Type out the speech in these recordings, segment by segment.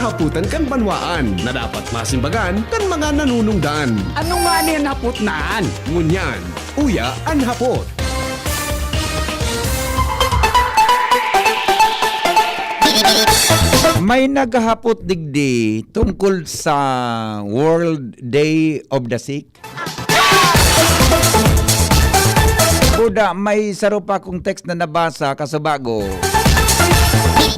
haputan kan banwaan na dapat masimbagan kan mga nanunungdan. Ano nga niyan hapot naan? Ngunyan, uya an hapot. May naghahapot digdi tungkol sa World Day of the Sick. Buda, may saro pa akong text na nabasa kasabago.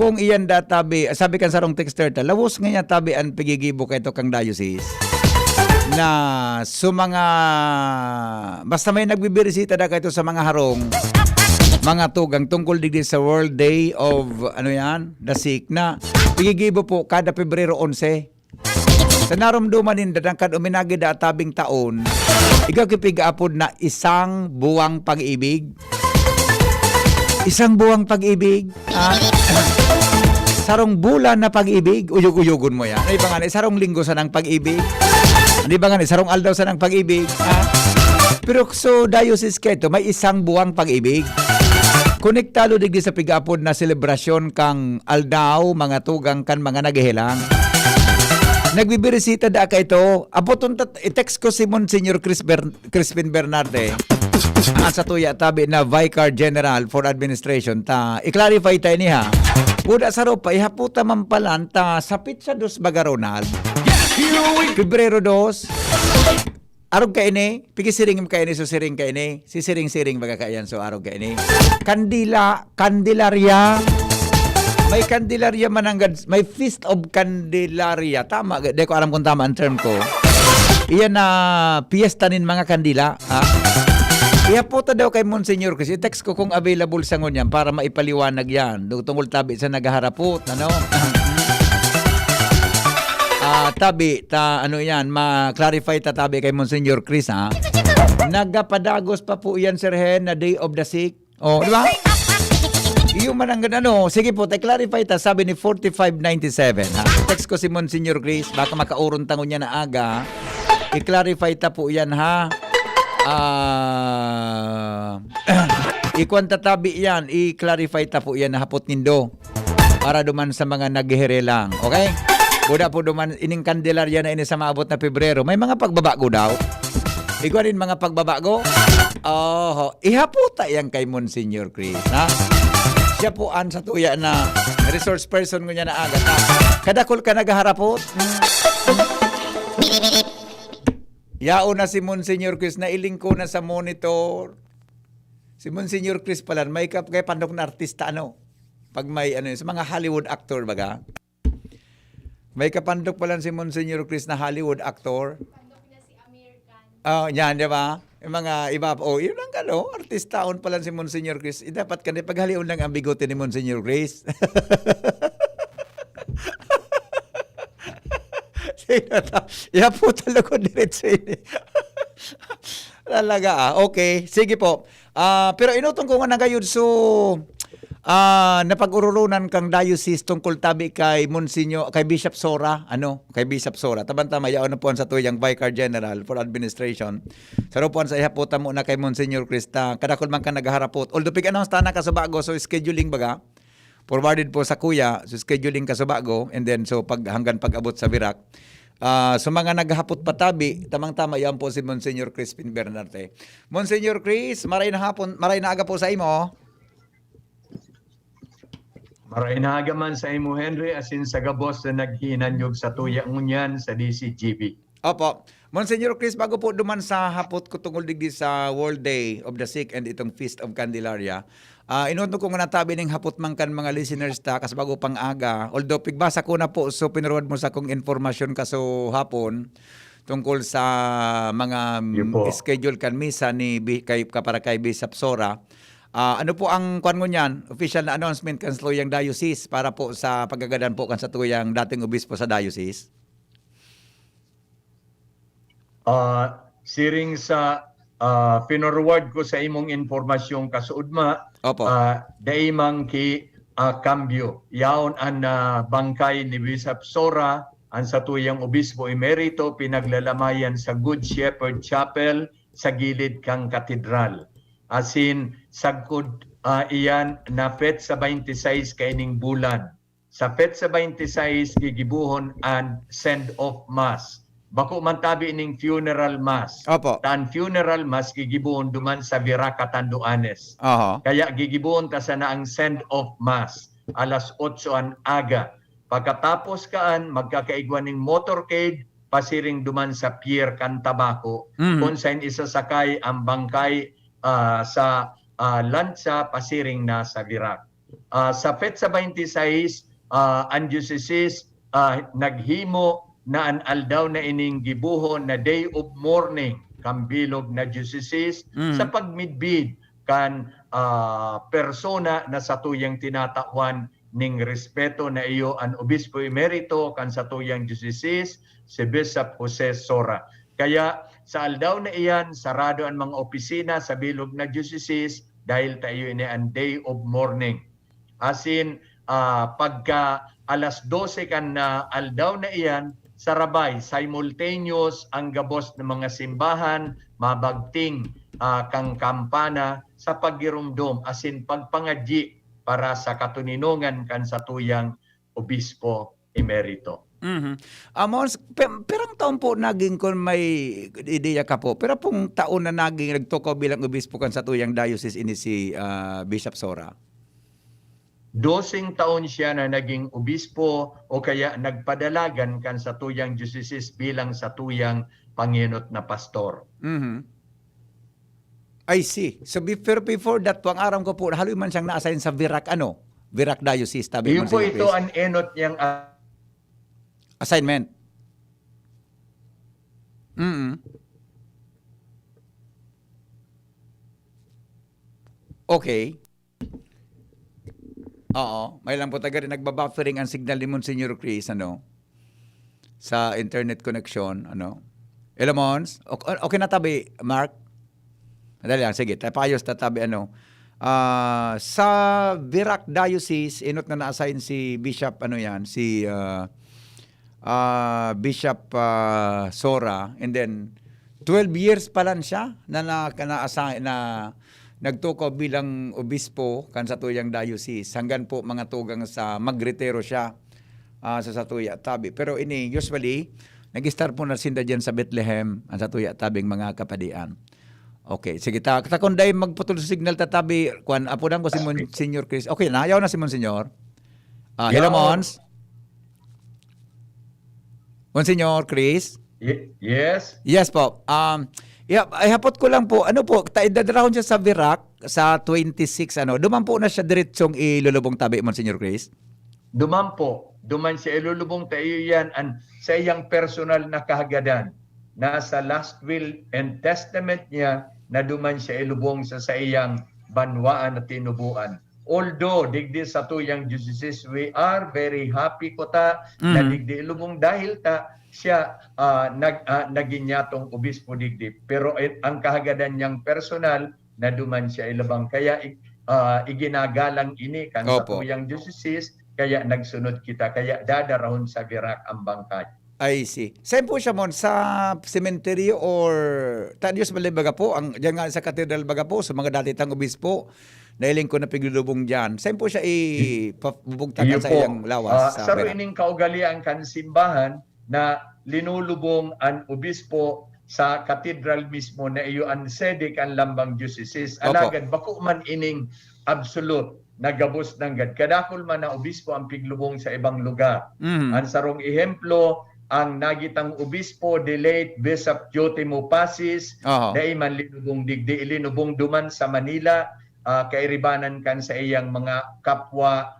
Kung iyan tabi, sabi kan sarong texter ta, lawos nga niya tabi ang pigigibo kay to kang diocese na mga basta may nagbibirisita da kay to sa mga harong mga tugang tungkol digdi sa World Day of the Sick na pigigibo po kada Pebrero 11. Sa narumduman din dadangkad uminagi da tabing taon, ikaw kipig-apod na isang buwang pag-ibig. Isang buwang pag-ibig. Sarong bulan na pag-ibig, uyog-uyogon mo yan. Ano ba nga, sarong linggo sa ng pag-ibig. Ano ba nga, sarong aldaw sa ng pag-ibig. Pero so diocese keto, may isang buwang pag-ibig. Konektalo digdi sa pig-apod na selebrasyon kang aldaw, mga tugang kan mga naghihilang. Nagbibirisita da ka ito. Apoton i-text ko si Monsignor Crispin Bernarde. Sa tuya tabi na Vicar General for Administration ta i-clarify tayo niya. Buda sa ropa ihaputa mampalan ta sapit sa dos baga Ronald. Pebrero 2. Arog ka ini, pigisiring ka ini, so siring ka ini, sisiring-siring baga kayan, so arog ka ini. Candelaria. May Candelaria mananggad, may Feast of Candelaria. Tama, di ko alam kung tama ang term ko. Iyan na piyesta nin mga kandila. Ihaputa daw kay Monsignor kasi text ko kung available sa ngunyan para maipaliwanag yan. Tungkol tabi sa nagaharapot, ano? Tabi, ma-clarify ta tabi kay Monsignor Chris, ha? Nagapadagos pa po yan, Sir Hen, na Day of the Sick. Oh, di ba? Yung mananggad, sige po, clarify ta, sabi ni 4597, ha? Text ko si Monsignor Chris, baka makauron tango niya na aga. I-clarify ta po yan, ha? Ikwanta tabi yan, i-clarify ta po yan na hapot nindo para duman sa mga naghihere lang, okay? Buda po duman ining Candelaria na ini sa maabot na Pebrero, may mga pagbabago daw. Ikaw rin mga pagbabago? Ihaputa yan kay Monsignor Chris, ha? Siya po an sa tuya na resource person ko niya na agad, ha? Kadakol ka nagaharapot? Yao na si Monsignor Chris na ilingko na sa monitor. Si Monsignor Chris pala, may kay pandok na artista, pag may sa mga Hollywood actor baga. May kapandok pala si Monsignor Chris na Hollywood actor. Pandok na si American. Yan, di ba? Yung mga iba, yun lang artista on pala si Monsignor Chris. Dapat ka paghalion lang ang bigote ni Monsignor Chris. Po talaga diretso ini. Lalaga okay. Sige po. Pero inutong ko nga nagayod napag-ururunan kang diocese tungkol tabi kay Monsignor, kay Bishop Sora, kay Bishop Sora. Tabanta mayaon na po sa tuyang Vicar General for Administration. Saro po sa ihaputa mo na kay Monsignor Krista. Kadakol man ka nagharapot. Although pig-announce na kasabago, so scheduling baga. Forwarded po sa kuya, so scheduling kasabago, and then so hanggang pag-abot sa Virac. So mga naghapot patabi, tamang-tama yan po si Monsignor Crispin Bernarte. Monsignor Chris, maray na aga po sa imo. Maray na aga man sa imo, Henry, asin sa gabos na naghinanyog sa tuya ngunyan sa DCGB. Opo. Monsignor Chris, bago po duman sa hapot ko tungkol digdi sa World Day of the Sick and itong Feast of Candelaria, inuto ko nga natabi ng hapot man kan mga listeners ta kas bago pang aga. Although pigbasa ko na po, so pinarwad mo sa kong informasyon kaso hapon tungkol sa mga schedule kan misa ni para kay Bishop Sora. Ano po ang kuan ngunyan, official na announcement kan sa tuyang diocese para po sa paggagadan po kan sa tuyang dating obispo sa diocese? Siring sa pinorward ko sa imong informasyon kasuudma, daimang ki kambyo. Yaon ang bangkay ni Bishop Sora, ang sa tuyang obispo emerito, pinaglalamayan sa Good Shepherd Chapel sa gilid kang katedral. Asin sagkod iyan napet sa 26 kaining bulan sa petsa 26 gigibuhon ang send-off mass. Bako man tabi ining funeral mass. Opo. Tan funeral mass gigibuhon duman sa Viraca Tanduanes. Aha. Kaya gigibuhon ta sa naang send-off mass alas 8 an aga. Pagkatapos kaan magkakaigwan ning motorcade pasiring duman sa Pier Cantabaco kung saan isasakay ang bangkay sa lansa pasiring na sa Virac. Sa petsa 26 ang diocese naghimo na an aldaw na ining gibuhon na day of mourning kambilog na diocese sa pagmidbid kan persona na sa tuyang tinatawan ning respeto na iyo an obispo emerito kan sa tuyang diocese si Bishop Jose Sora. Kaya sa aldaw na iyan sarado ang mga opisina sa bilog na diocese dahil tayo ini an day of mourning. Asin pagka alas 12 kan na aldaw na iyan sarabay, simultaneous ang gabos ng mga simbahan, mabagting kang kampana sa paggirumdom, asin pagpangadyi para sa katuninongan kan sa tuyang obispo emerito. Amons, perang taon po naging kung may ideya ka po, pero pong taon na naging nagtukaw bilang obispo kan sa tuyang diocese ini si Bishop Sora? 12 taon siya na naging obispo o kaya nagpadalagan kan sa tuyang diocese bilang sa tuyang panginot na pastor. I see. So before that, ang aram ko po, haloy man siyang na-assign sa Virac, Virac Diocese. Tabi Iyon po ito ang enot niyang assignment. Okay. Oo, may lang po taga rin nagbabuffering ang signal ni Monsignor Chris, sa internet connection, Hello, Mons? Okay na tabi, Mark? Madali lang, sige, tapayos tatabi, sa Virac Diocese, inot na na-assign si Bishop, si Bishop Sora, and then 12 years pa lang siya na-assign na nagtuko bilang obispo kan sa tuyang diocese hanggang po mga tugang sa magretero siya sa Satuya Tabi. Pero ini usually nag-start po na sinda dyan sa Bethlehem ang Satuya Tabing mga kapadian. Okay, sige ta kunday magputol sa signal tatabi kuan apudan ko si Monsignor Chris. Okay na, ayaw na si Monsignor. Hello Mons. Monsignor Chris? Yes. Yes po. Ay hapot ko lang po, dadalahon siya sa Virac sa 26, duman po na siya diretsong ilulubong tabi, Monsignor Chris? Duman siya ilulubong tayo yan sa iyang personal na kahagadan. Nasa last will and testament niya na duman siya ilubong sa iyang banwaan at tinubuan. Although, digdi sa tuyang diocese, we are very happy ko na digdi ilubong dahil siya naginyatong obispo digdi. Pero ang kahagadan niyang personal na duman siya ilabang. Kaya iginagalang ini kan sa tuyang diocese, kaya nagsunod kita. Kaya dadarahon sa Virac ang bangkay. I see. Saan po siya, Mon? Sa cemetery or Tanyos Malibaga po? Diyan nga sa Katedral Baga po, sa mga dati tang obispo, nahiling ko na piglulubong dyan. Saan po siya ipabubugtakan sa iyang lawas? Sa rining kaugalian kan simbahan na linulubong ang obispo sa katedral mismo na iyo ang sede kan lambang diocese. Alagad, bako man ining absolute nagabos ng gad. Kadakol man na obispo ang piglubong sa ibang lugar. Ang sarong ehemplo, ang nagitang obispo, the late Bishop Jotimo Pasis, na iman linubong digdi, linubong duman sa Manila, kairibanan kan sa iyang mga kapwa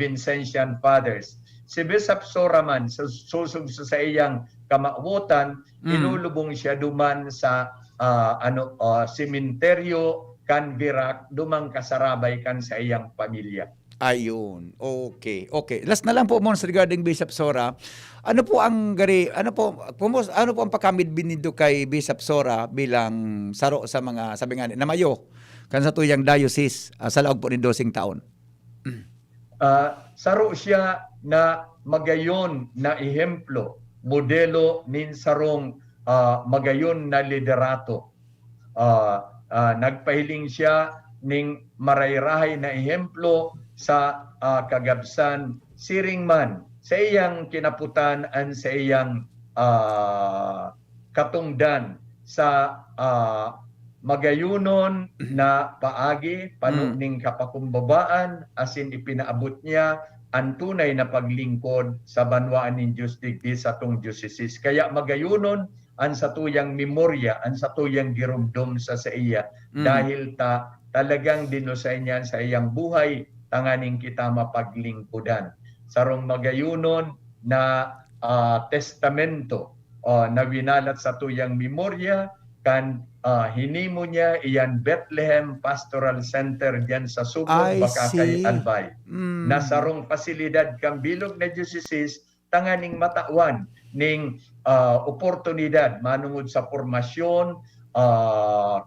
Vincentian Fathers. Si Bishop Soraman, susug sa iyang kamautan, inulubong siya duman sa sementeryo kan Virac, dumang kasarabay kan sa iyang pamilya. Ayun. Okay. Last na lang po, Mons, regarding Bishop Sora. Ano po ang pakamid binido kay Bishop Sora bilang saro sa mga sabi nga namayo kan sa tuyang diocese sa laog po ni 12 taon? Saro siya na magayon na ehemplo, modelo nin sarong magayon na liderato. Nagpahiling siya ning marayrahay na ehemplo sa kagabsan siring man sa iyang kinaputan an sa iyang katungdan sa magayunon na paagi panuning kapakumbabaan asin ipinaabot niya ang tunay na paglingkod sa banwaan ni Diyos digdi sa tong diocese. Kaya magayunon ang satuyang memorya, ang satuyang girumdum sa iya dahil talagang dinusay niya sa iyang buhay tanganing kita mapaglingkudan. Sarong magayunon na testamento na winalat sa tuyang memorya kan hinimo niya iyan Bethlehem Pastoral Center diyan sa Subo, Bakakay, Albay. Na sarong pasilidad kang bilog na diocese tanganing matawan ning oportunidad manungod sa formasyon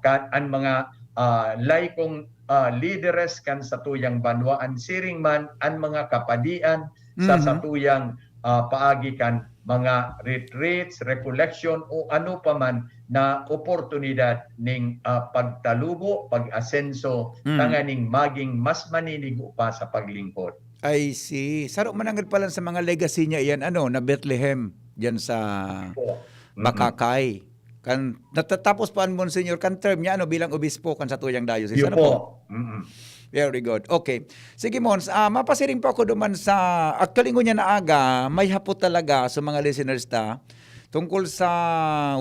kan ang mga laikong leaders kan sa tuyang banwaan siring man ang mga kapadian sa satuyang paagi kan mga retreats, recollection o ano pa man na oportunidad ning pagtalubo, pag-asenso, tanganing maging mas maninigo pa sa paglingkod. I see. Saro manangad pala sa mga legacy niya iyan na Bethlehem diyan sa Bakakay. Kan natatapos pa ang Monsignor kan term niya bilang obispo kan sa tuyang diocese. Ano po? Very good. Okay. Sige Mons, mapasiring po ako duman sa actually ngunya na aga, may hapot talaga sa mga listeners tungkol sa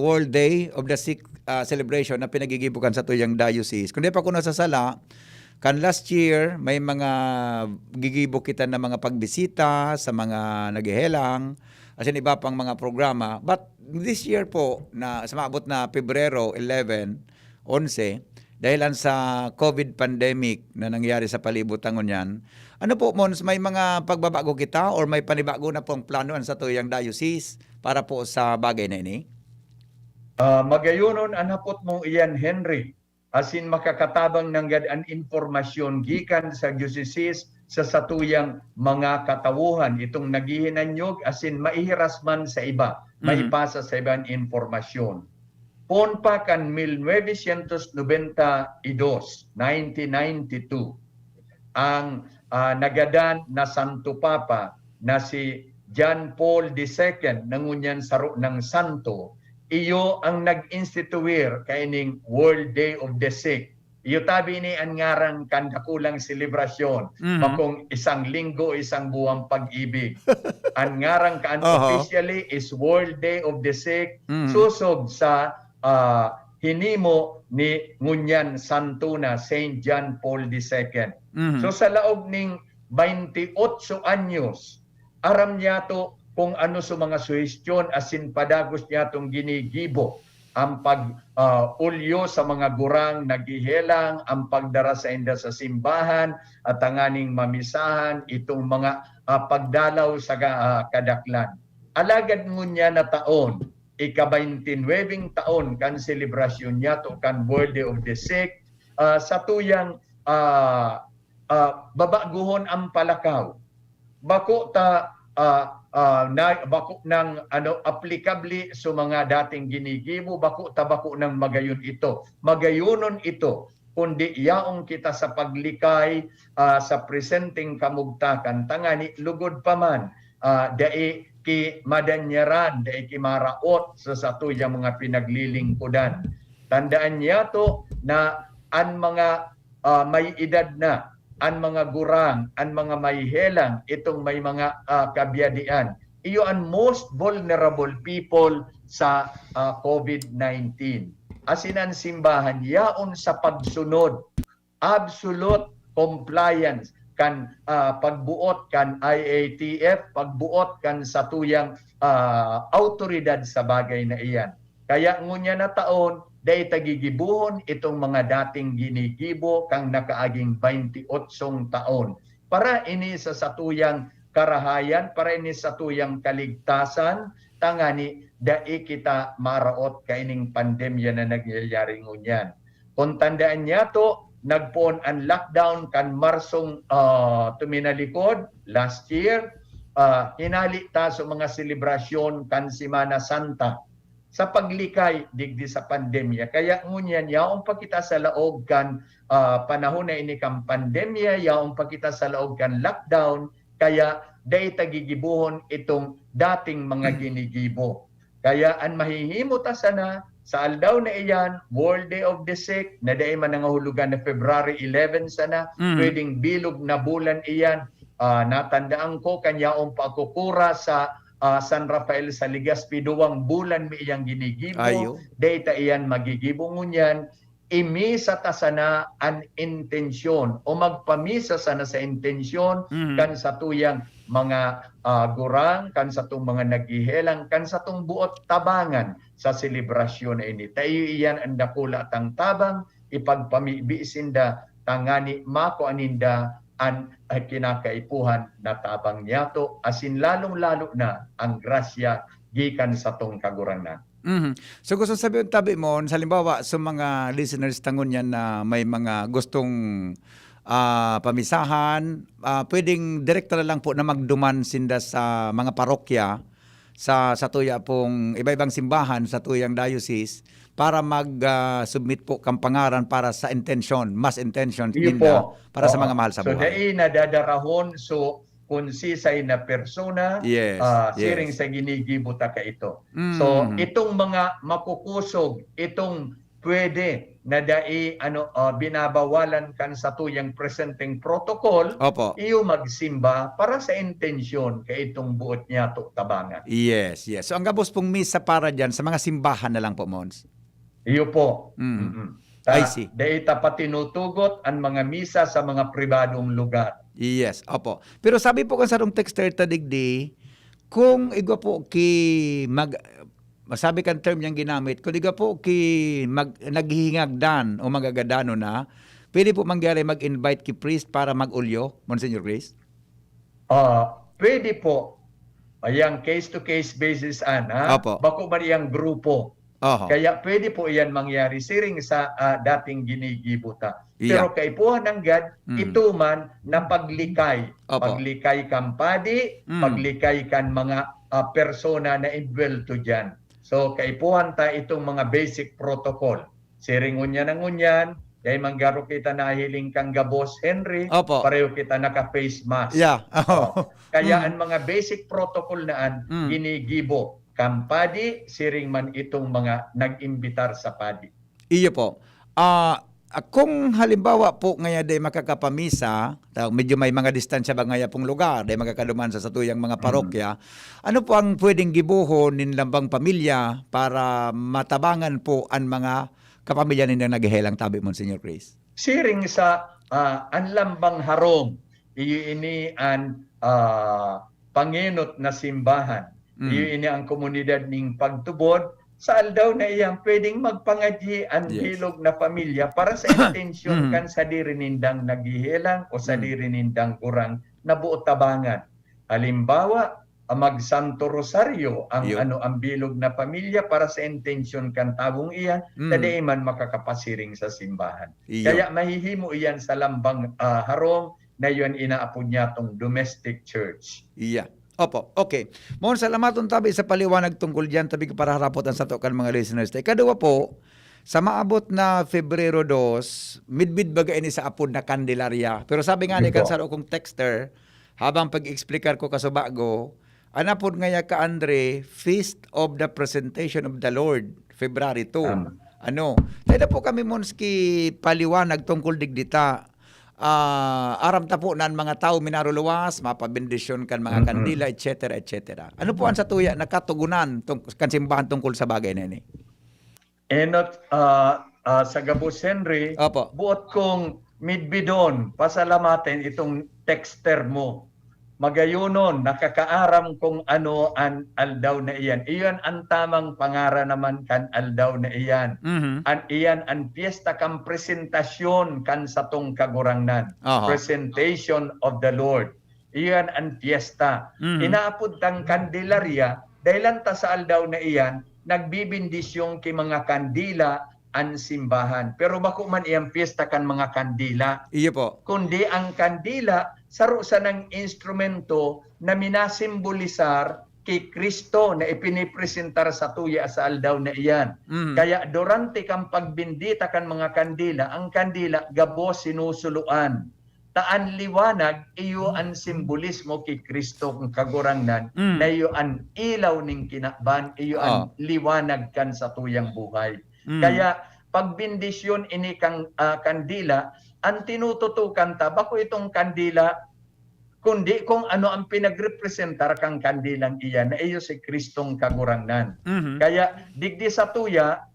World Day of the Sick celebration na pinagigibukan sa tuyang diocese. Kundi pa ko nasasala, kan last year may mga gigibo kita na mga pagbisita sa mga naghihelang, as in iba pang mga programa. But this year po, na sa maabot na Pebrero 11, dahilan sa COVID pandemic na nangyari sa palibutan ngunyan, ano po, Mons, may mga pagbabago kita or may panibago na pong planoan sa tuyang diocese para po sa bagay na ini? Magayunon anapot mo iyan, Henry. Asin makakatabang ng an informasyon gikan sa diocese sa satuyang mga katawuhan itong naghihinanyog asin maihiras man sa iba, maipasa sa ibang informasyon. Pon pa kan 1992, 1992, ang nagadan na Santo Papa na si John Paul II nangunyan saro ng Santo, iyo ang nag-instituir kaining World Day of the Sick. Iyo tabi ni ang ngarang kan kakulang selebrasyon, makong isang linggo, isang buwang pag-ibig. Ang ngarang kan officially is World Day of the Sick, susog sa hinimo ni ngunyan Santo na Saint John Paul II. So sa laog ning 28 anyos, aram niya to kung ano sa mga suhestyon asin padagos niya tong ginigibo ang pag-ulyo sa mga gurang naghihelang, ang pagdara sa inda sa simbahan at tanganing mamisahan itong mga pagdalaw sa kadaklan. Alagad ngunya na taon, ika-29 taon kan selebrasyon niya to kan World Day of the Sick, sa tuyang babaguhon ang palakaw. Bako ng applicably sa mga dating ginigibo, bako ng magayon ito. Magayunon ito kundi yaong kita sa paglikay sa presenting kamugtakan tangani lugod pa man dai ki madanyaran, dai ki maraot sa satuyang mga pinaglilingkudan. Tandaan niya to na ang mga may edad na, ang mga gurang, ang mga may helang, itong may mga kabyadian. Iyo ang most vulnerable people sa COVID-19. Asin ang simbahan, yaon sa pagsunod, absolute compliance, kan pagbuot kan IATF, pagbuot kan sa tuyang autoridad sa bagay na iyan. Kaya ngunya na taon, dahil tagigibuhon itong mga dating ginigibo kang nakaaging 28 taon. Para ini sa satuyang karahayan, para ini sa tuyang kaligtasan, tangani dai kita maraot kaining pandemya na nagyayari ngunyan. Kung tandaan niya to, nagpoon ang lockdown kan Marsong tuminalikod last year, hinali ta sa mga selebrasyon kan Semana Santa sa paglikay digdi sa pandemya. Kaya ngunyan yaong pa kita sa laog kan panahon na ini kan pandemya, yaong pa kita sa laog kan lockdown, kaya day tagigibuhon itong dating mga ginigibo. Kaya ang mahihimo ta sana sa aldaw na iyan, World Day of the Sick, na day man nangahulugan na February 11 sana, pwedeng bilog na bulan iyan. Natandaan ko kanyaong pagkukura sa San Rafael sa Legazpi, 2 bulan mi iyang ginigibo. Day ta iyan magigibo ngunyan. Imisa ta sana an intensyon o magpamisa sana sa intensyon kan sa tuyang mga gurang, kan sa tung mga naghihelang, kan sa tung buot tabangan sa selebrasyon na ini. Tayo iyan ang dakula tang tabang, ipagpamibisinda tangani mako aninda an kinakaipuhan na tabang niyato, asin lalong-lalo na ang grasya gikan sa tong kagurangnan. So gusto sabihin tabi mo, halimbawa sa mga listeners tangon yan na may mga gustong pamisahan, pwedeng direkta na lang po na magduman sinda sa mga parokya sa tuya pong iba-ibang simbahan sa tuyang diocese para mag-submit po kang pangaran para sa intention, mass intention ninda para sa mga mahal sa buhay. So dai nadadarahon kung sisay na persona, siring sa ginigibuta ka ito. So itong mga makukusog, itong pwede na dai binabawalan kan sa tuyang presenting protocol, iyo magsimba para sa intensyon kay itong buot niya to tabangan. Yes. So ang gabos pong misa para diyan sa mga simbahan na lang po, Mons. Iyo po. I see. Dahil pa tinutugot ang mga misa sa mga pribadong lugar. Yes, opo. Pero sabi po kan sarong texter tadigdi, kung igwa po masabi kan term niyang ginamit, kung igwa po naghihingagdan o magagadano na, pwede po mangyari mag-invite ki priest para mag-ulyo, Monsignor Chris? Pwede po. Ayang case-to-case basis, bako ba niyang grupo. Kaya pwede po iyan mangyari siring sa dating ginigibuta. Pero kaipuhan ng God, ito man na paglikay. Paglikay kang padi, paglikay kan mga persona na involved dyan. So kaipuhan ta itong mga basic protocol. Siring unyan ang unyan, dahil manggaro kita na hiling kang gabos Henry, pareho kita naka-face mask. Kaya ang mga basic protocol naan, ginigibo. Kampadi, siring man itong mga nag-imbitar sa padi. Iyo po. Kung halimbawa po ngaya day makakapamisa, medyo may mga distansya ba ngaya pong lugar, day makakaduman sa satuyang mga parokya, ano po ang pwedeng gibuhon nin lambang pamilya para matabangan po ang mga kapamilya ninyong naghihelang tabi, Monsignor Chris? Siring sa ang lambang harong, iyo ini ang panginot na simbahan. Iyo ini ang komunidad ning pagtubod sa aldaw na iyang pwedeng magpangadyi ang bilog na pamilya para sa intensyon kan sa diri nindang naghihelang o sa diri nindang kurang na buot tabangan. Halimbawa, mag-Santo Rosario ang ang bilog na pamilya para sa intensyon kan tabong iyan na di man makakapasiring sa simbahan. Kaya mahihimo iyan sa lambang harong na iyon inaapod niya tong domestic church. Opo, okay. Mohon salamaton tabi sa paliwanag tungkol diyan tabi para harapot ang sato kan mga listeners. Kadua po, sa maabot na Febrero 2, midbid baga ini sa apod na Candelaria. Pero sabi nga ni kan saro kong texter, habang pag-explicar ko kasubago, anapod ngaya ka Andre, Feast of the Presentation of the Lord, February 2. Tayo po kami monski paliwanag tungkol digdita. Aram ta po nan mga tao minaruluwas, mapabendisyon kan mga kandila, etc. Ano po ang satuya nakatugunan kan simbahan tungkol sa bagay na ini? Sa Gabos Henry, buot kong midbidon, pasalamatin itong texter mo. Magayunon, nakakaaram kung ano ang aldaw na iyan. Iyan ang tamang pangara naman kan aldaw na iyan. Iyan ang piyesta kang presentasyon kan sa tong kagurangnan. Presentation of the Lord. Iyan ang piyesta. Inaapod tang Candelaria, dahilan ta sa aldaw na iyan, nagbibindisyon ki mga kandila ang simbahan. Pero bako man iyang piyesta kan mga kandila. Iyo po. Kundi ang kandila, saro sa ng instrumento na minasimbolisar kay Kristo na ipinipresentar sa tuya sa aldaw na iyan. Kaya durante kang pagbindita kan mga kandila, ang kandila gabo sinusuluan. taan liwanag iyo ang simbolismo kay Kristo kung kagurangnan na iyo ang ilaw ning kinakban, iyo ang liwanag kan sa tuyang buhay. Kaya pagbindisyon ini kang kandila, ang tinututukan ta bako itong kandila kundi kung ano ang pinagrepresentar kang kandilang iyan na iyo si Kristong kagurangnan. Kaya digdi sa tuya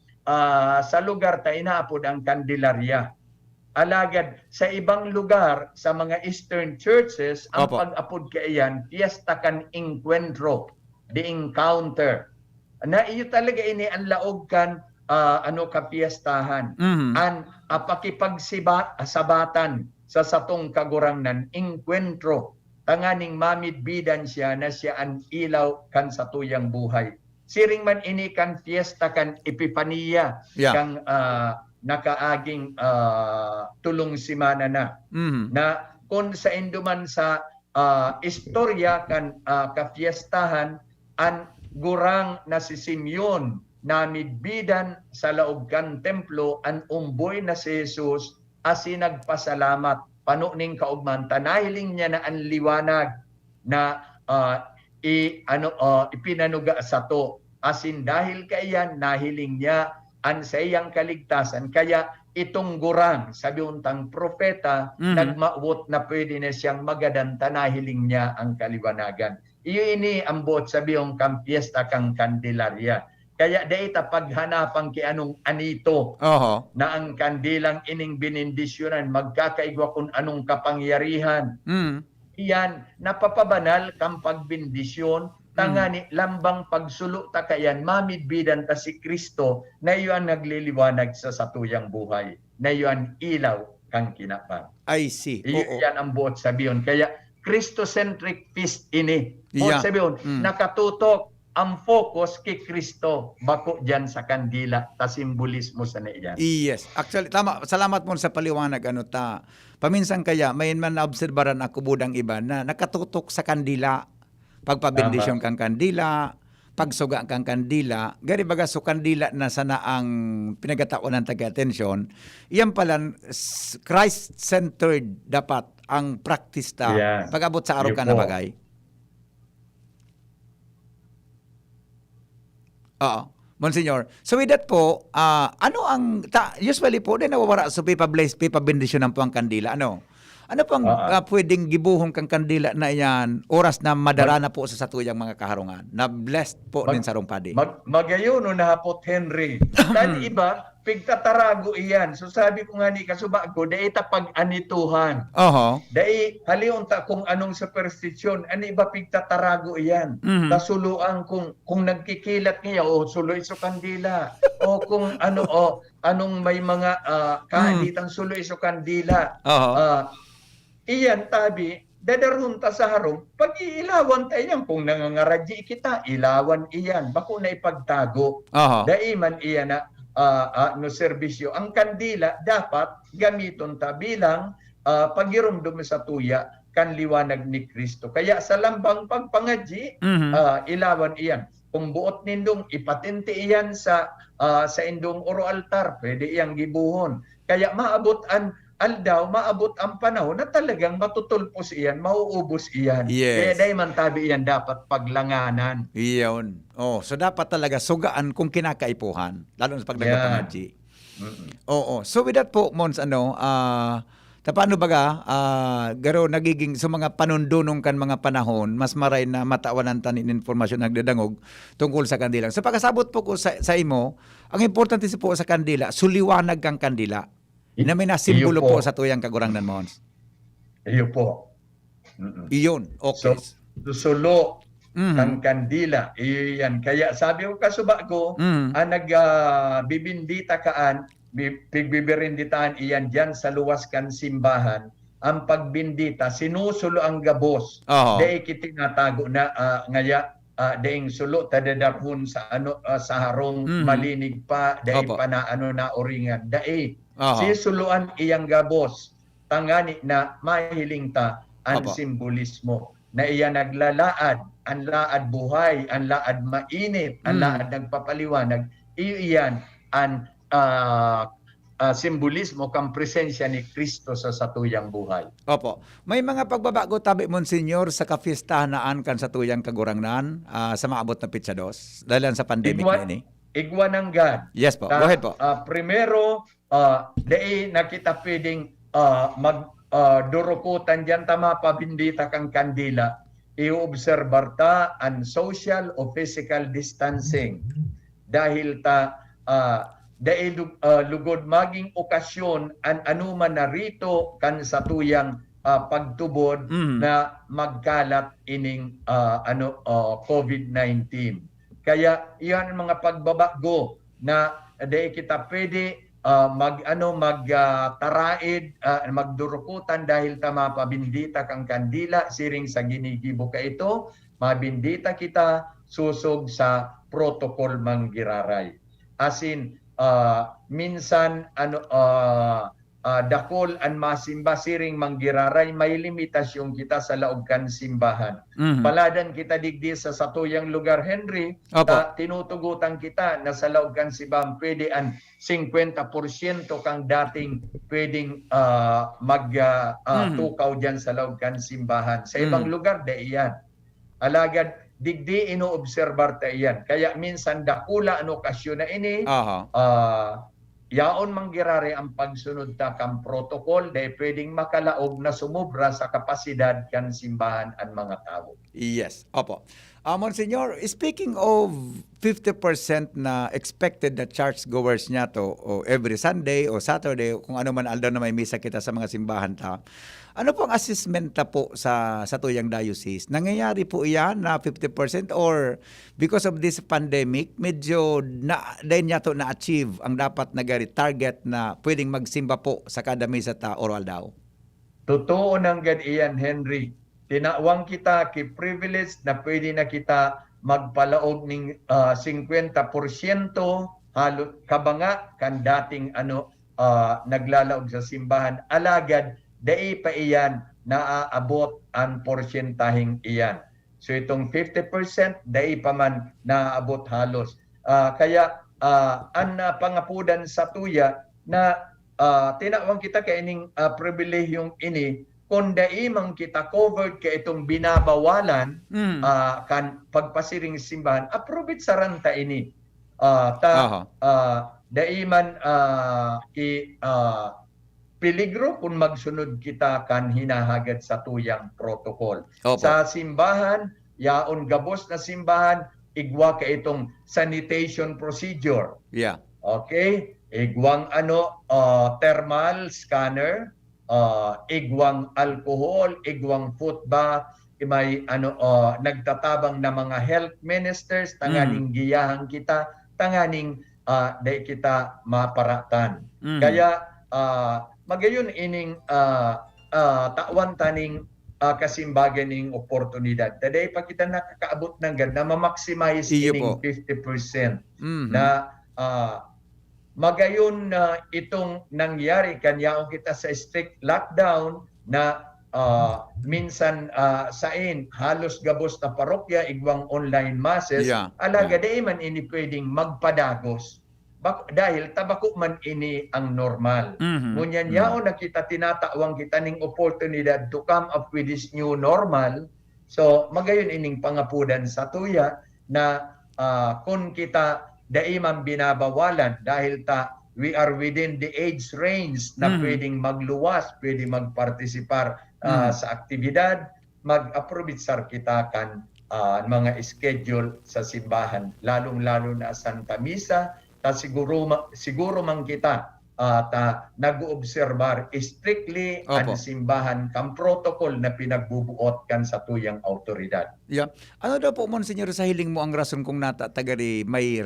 sa lugar ta inaapod ang kandilarya. Alagad sa ibang lugar sa mga Eastern churches ang pag-apod kaiyan fiesta kan encuentro, the encounter. Na iyo talaga ini ang laog kan kapiestahan. An sabatan sa satong kagurangnan encuentro. Tanganing mamidbidan siya na siya ang ilaw kan sa tuyang buhay. Siring man ini kan fiesta kan Epifania kang nakaaging tulong simana na na kung sa induman sa istorya kan kafiestahan ang gurang na si Simeon na midbidan sa laog kan templo ang umboy na si Jesus asi nagpasalamat panuning kaugman tanahiling niya na ang liwanag na ipinanuga sa to asin dahil kaiyan nahiling niya ang sa iyang kaligtasan. Kaya itong gurang, sabi untang propeta, nagmaawot na pwede na siyang magadanta na hiling niya ang kaliwanagan. Iyo ini ang buot sabi yung kampiesta kang kandilarya. Kaya daita paghanapan ki anong anito na ang kandilang ining binindisyonan, magkakaigwa kung anong kapangyarihan. Iyan, napapabanal kang pagbindisyon, tangani lambang pagsulo ta kayan mamidbidan ta si Kristo na iyon nagliliwanag sa satuyang buhay na iyon ilaw kang kinapang. I see. Iyan ang buot sabiyon. Kaya Christocentric feast ini. Buot sabiyon, nakatutok ang focus kay Kristo bako diyan sa kandila ta simbolismo sa niyan. Yes. Actually tama. Salamat mo sa paliwanag ta. Paminsan kaya may man naobserbaran ako budang iba na nakatutok sa kandila. Pagpabendisyon kang kandila, pagsuga kang kandila, gari baga so kandila na sana ang pinagataonan taga-atensyon, iyan pala Christ-centered dapat ang practice ta pag-abot sa araw ka na bagay. Oo. Monsignor, so with that po, ano ang, usually po, din nawawara sa pipabendisyon ng po ang kandila, ano? Ano pang pwedeng gibuhong kang kandila na yan, oras na madarana po sa satuyang mga kaharungan, na blessed po din sa rumpadi? Magayon na hapot Henry. Tani iba, pigtatarago iyan. So sabi ko nga ni kasuba ko, dahil pag-anituhan. Dahil haliyon ta kung anong superstition, ano iba pigtatarago iyan. Tasuluan kung nagkikilat niya, suloy sa kandila. O kung anong may mga kaanitang suloy sa kandila. Iyan tabi, dadarun ta sa harom, pag-iilawan tayo yan. Kung nangangaradyi kita, ilawan iyan. Bako na ipagtago. Daiman iyan na no serbisyo. Ang kandila dapat gamiton ta bilang pagirumdum sa tuya kan liwanag ni Kristo. Kaya sa lambang pagpangadyi, ilawan iyan. Kung buot nindong ipatente iyan sa indong oro altar, pwede iyang gibuhon. Kaya maabot ang panahon na talagang matutulpos iyan, mauubos iyan. Kaya dahil man tabi iyan dapat paglanganan. Iyon. So dapat talaga sugaan kung kinakaipuhan, lalo sa paglagapangadji. So with that po, Mons, paano baga, garo nagiging sa mga panundunong kan mga panahon, mas maray na matawanan tanin informasyon nagdadangog tungkol sa kandila. So pagkasabot po ko sa imo, ang importante po sa kandila, suliwanag kang kandila. Na may nasimbolo po sa tuyang kagurangnan, Mons. Iyo po. Iyon, okay. So, sulo ang kandila. Iyan. Kaya sabi ko kasuba ko, nagbibindita kaan, pigbibirinditahan iyan dyan sa luwas kan simbahan, ang pagbindita, sinusulo ang gabos. Dahil kitinatago na ngaya, daing sulo tadadarhon sa sa harong malinig pa, dahil pa na na oringan. Dahil sisuluan iyang gabos, tangani na mahiling ta ang simbolismo na iya naglalaad, ang laad buhay, ang laad mainit, ang laad nagpapaliwanag, iyan ang simbolismo kang presensya ni Kristo sa satuyang buhay. Opo. May mga pagbabago tabi, Monsignor, sa kafiestahan naan kan sa tuyang kagurangnan sa maabot na Pitsa 2 dahil sa pandemic na ini? Igwa ng God. Yes po. Go ahead po. Primero, dahil nakita pwedeng durukutan dyan tama pabindita kang kandila. Iobserbar ta ang social o physical distancing. Dahil lugod maging okasyon an anuman na rito kan sa tuyang pagtubod na magkalat ining COVID-19. Kaya iyan ang mga pagbabago na dahil kita pwede magtaraid, magdurukutan dahil tama pabindita kang kandila siring sa ginigibo ka ito, mabindita kita susog sa protocol manggiraray. Asin minsan dakol an masimba siring manggiraray, may limitasyon kita sa laog kan simbahan. Paladan kita digdi sa satuyang lugar, Henry, tinutugutan kita na sa laog kan simbahan pwede an 50% kang dating pwedeng tukaw dyan sa laog kan simbahan. Sa ibang lugar, iyan. Alagad, digdi inoobserbar ta iyan. Kaya minsan dakula ang okasyon na ini, yaon manggirari ang pagsunod ta kang protocol dahil pwedeng makalaog na sumubra sa kapasidad kan simbahan ang mga tao. Yes, opo. Monsignor, speaking of 50% na expected na churchgoers niya to every Sunday o Saturday, kung ano man aldaw na may misa kita sa mga simbahan ta, ano pong assessment ta po sa tuyang diocese? Nangyayari po iyan na 50% or because of this pandemic, medyo dahil niya to na-achieve ang dapat na target na pwedeng magsimba po sa kada misa ta oral daw? Totoo nang gad iyan, Henry. Tinawang kita ki-privilege na pwede na kita magpalaog ng 50% halo kabanga kan dating naglalaog sa simbahan. Alagad, dai pa iyan naaabot ang porsyentaheng iyan. So itong 50%, dai pa man naaabot halos. Kaya ang pangapudan sa tuya na tinawang kita kay ining pribilehiyong ini, kung daimang kita covered ka itong binabawalan kan pagpasiring simbahan, approve it sa ranta ini. Daiman peligro kung magsunod kita kan hinahagad sa tuyang protocol. Opo. Sa simbahan, yaon gabos na simbahan, igwa ka itong sanitation procedure. Yeah. Okay? Igwang thermal scanner, igwang alcohol, igwang foot bath, may nagtatabang na mga health ministers, tanganing giyahan kita, tanganing dahil kita maparatan. Kaya magayon ining tawan taning kasimbagan ning oportunidad. Taday pa kita nakakaabot ng na ma-maximize ining 50% na magayon na itong nangyari kanyaong kita sa strict lockdown na minsan halos gabos na parokya igwang online masses, alaga di man ini pwedeng magpadagos dahil tabako man ini ang normal. Ngunyan yaon na kita tinatawang kita ning oportunidad to come up with this new normal. So magayon ining pangapudan sa tuya na kung kita daiman binabawalan dahil we are within the age range na pwedeng magluwas, pwedeng magpartisipar sa aktibidad, mag-approbitsar kita kan mga schedule sa simbahan, lalong-lalo na Santa Misa, siguro man kita nag-oobserbar strictly ang simbahan kang protocol na pinagbubuot kan sa tuyang autoridad. Yeah. Ano daw po, Monsignor, sa hiling mo ang rason kung natatagari may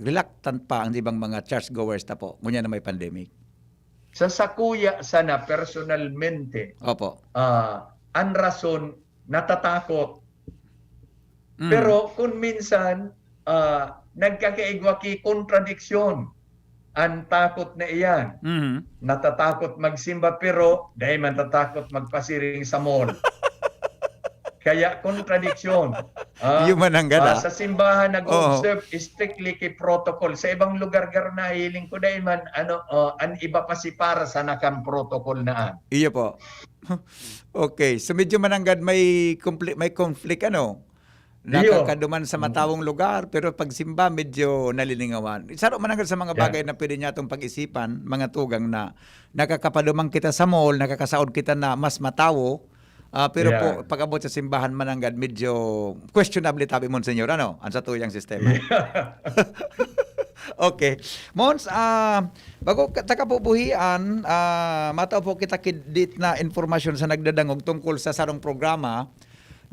reluctant pa ang ibang mga churchgoers ta po, ngunyan na may pandemic? Sa sakuya sana personalmente, ang rason natatakot. Pero kung minsan nagkakaigwa ki kontradiksyon, ang takot na iyan. Natatakot magsimba pero dahil man tatakot magpasiring sa mall. Kaya kontradiksyon. Human ang gada. Sa simbahan nag-observe strictly kay protocol. Sa ibang lugar na hiling ko dahil man an iba pa si para sa nakang protocol naan. Iya po. Okay, so medyo mananggad may conflict nakakaduman sa matawong lugar, pero pag simba medyo nalilingawan. Saro mananggad sa mga bagay na pwede niya itong pag-isipan, mga tugang na nakakapadumang kita sa mall, nakakasaod kita na mas matawo, pero po pag-abot sa simbahan mananggad medyo questionable tabi mo, senyor, ang sa tuyang sistema. Okay. Mons, bago takapubuhian, matao po kita kidit na informasyon sa nagdadangog tungkol sa sarong programa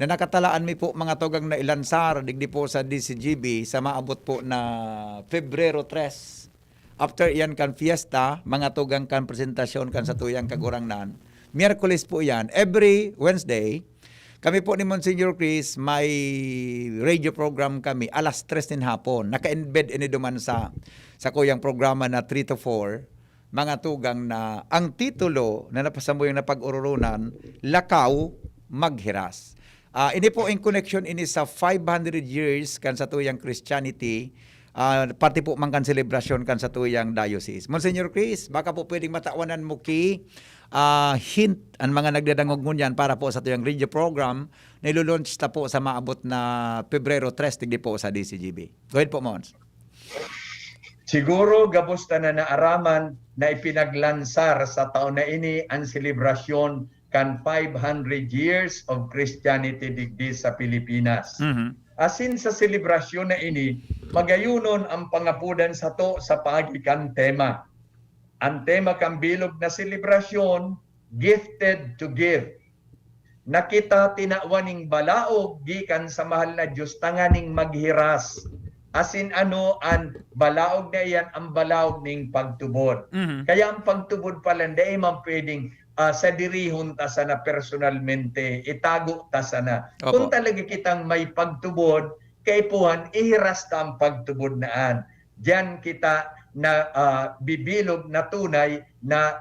na nakatalaan mi po mga tugang na ilansar digdi po sa DCGB sa maabot po na Pebrero 3. After iyan kan fiesta, mga tugang kan presentasyon kan sa tuyang kagurangnan. Miyerkules po yan. Every Wednesday, kami po ni Monsignor Chris, may radio program kami, alas 3 din hapon. Naka-embed ini duman sa kuyang programa na 3 to 4. Mga tugang na ang titulo na napasamuyang na pag-ururunan, Lakaw, Maghiras. Ini po in connection ini sa 500 years kan sa tuyang Christianity, pati po man kan celebration kan sa tuyang diocese. Monsignor Chris, baka po pwedeng matawanan mo hint ang mga nagdadangog ngunyan para po sa tuyang radio program na ilulaunch ta po sa maabot na Pebrero 3 tigdi po sa DCGB. Go ahead po, Mons. Siguro gabusta na naaraman na ipinaglansar sa taon na ini ang selebrasyon kan 500 years of Christianity digdi sa Pilipinas. Asin sa selebrasyon na ini, magayunon ang pangapudan sa to sa pagikan tema. Ang tema kang bilog na selebrasyon, gifted to give. Nakita tinawaning balaog gikan sa mahal na Diyos tanganing maghiras. Asin ang balaog na iyan ang balaog ning pagtubod. Kaya ang pagtubod pala hindi man pwedeng sa dirihon ta sana personalmente, itago ta sana. Kung talaga kitang may pagtubod, kaipuhan, ihiras ta ang pagtubod naan. Diyan kita na bibilog na tunay na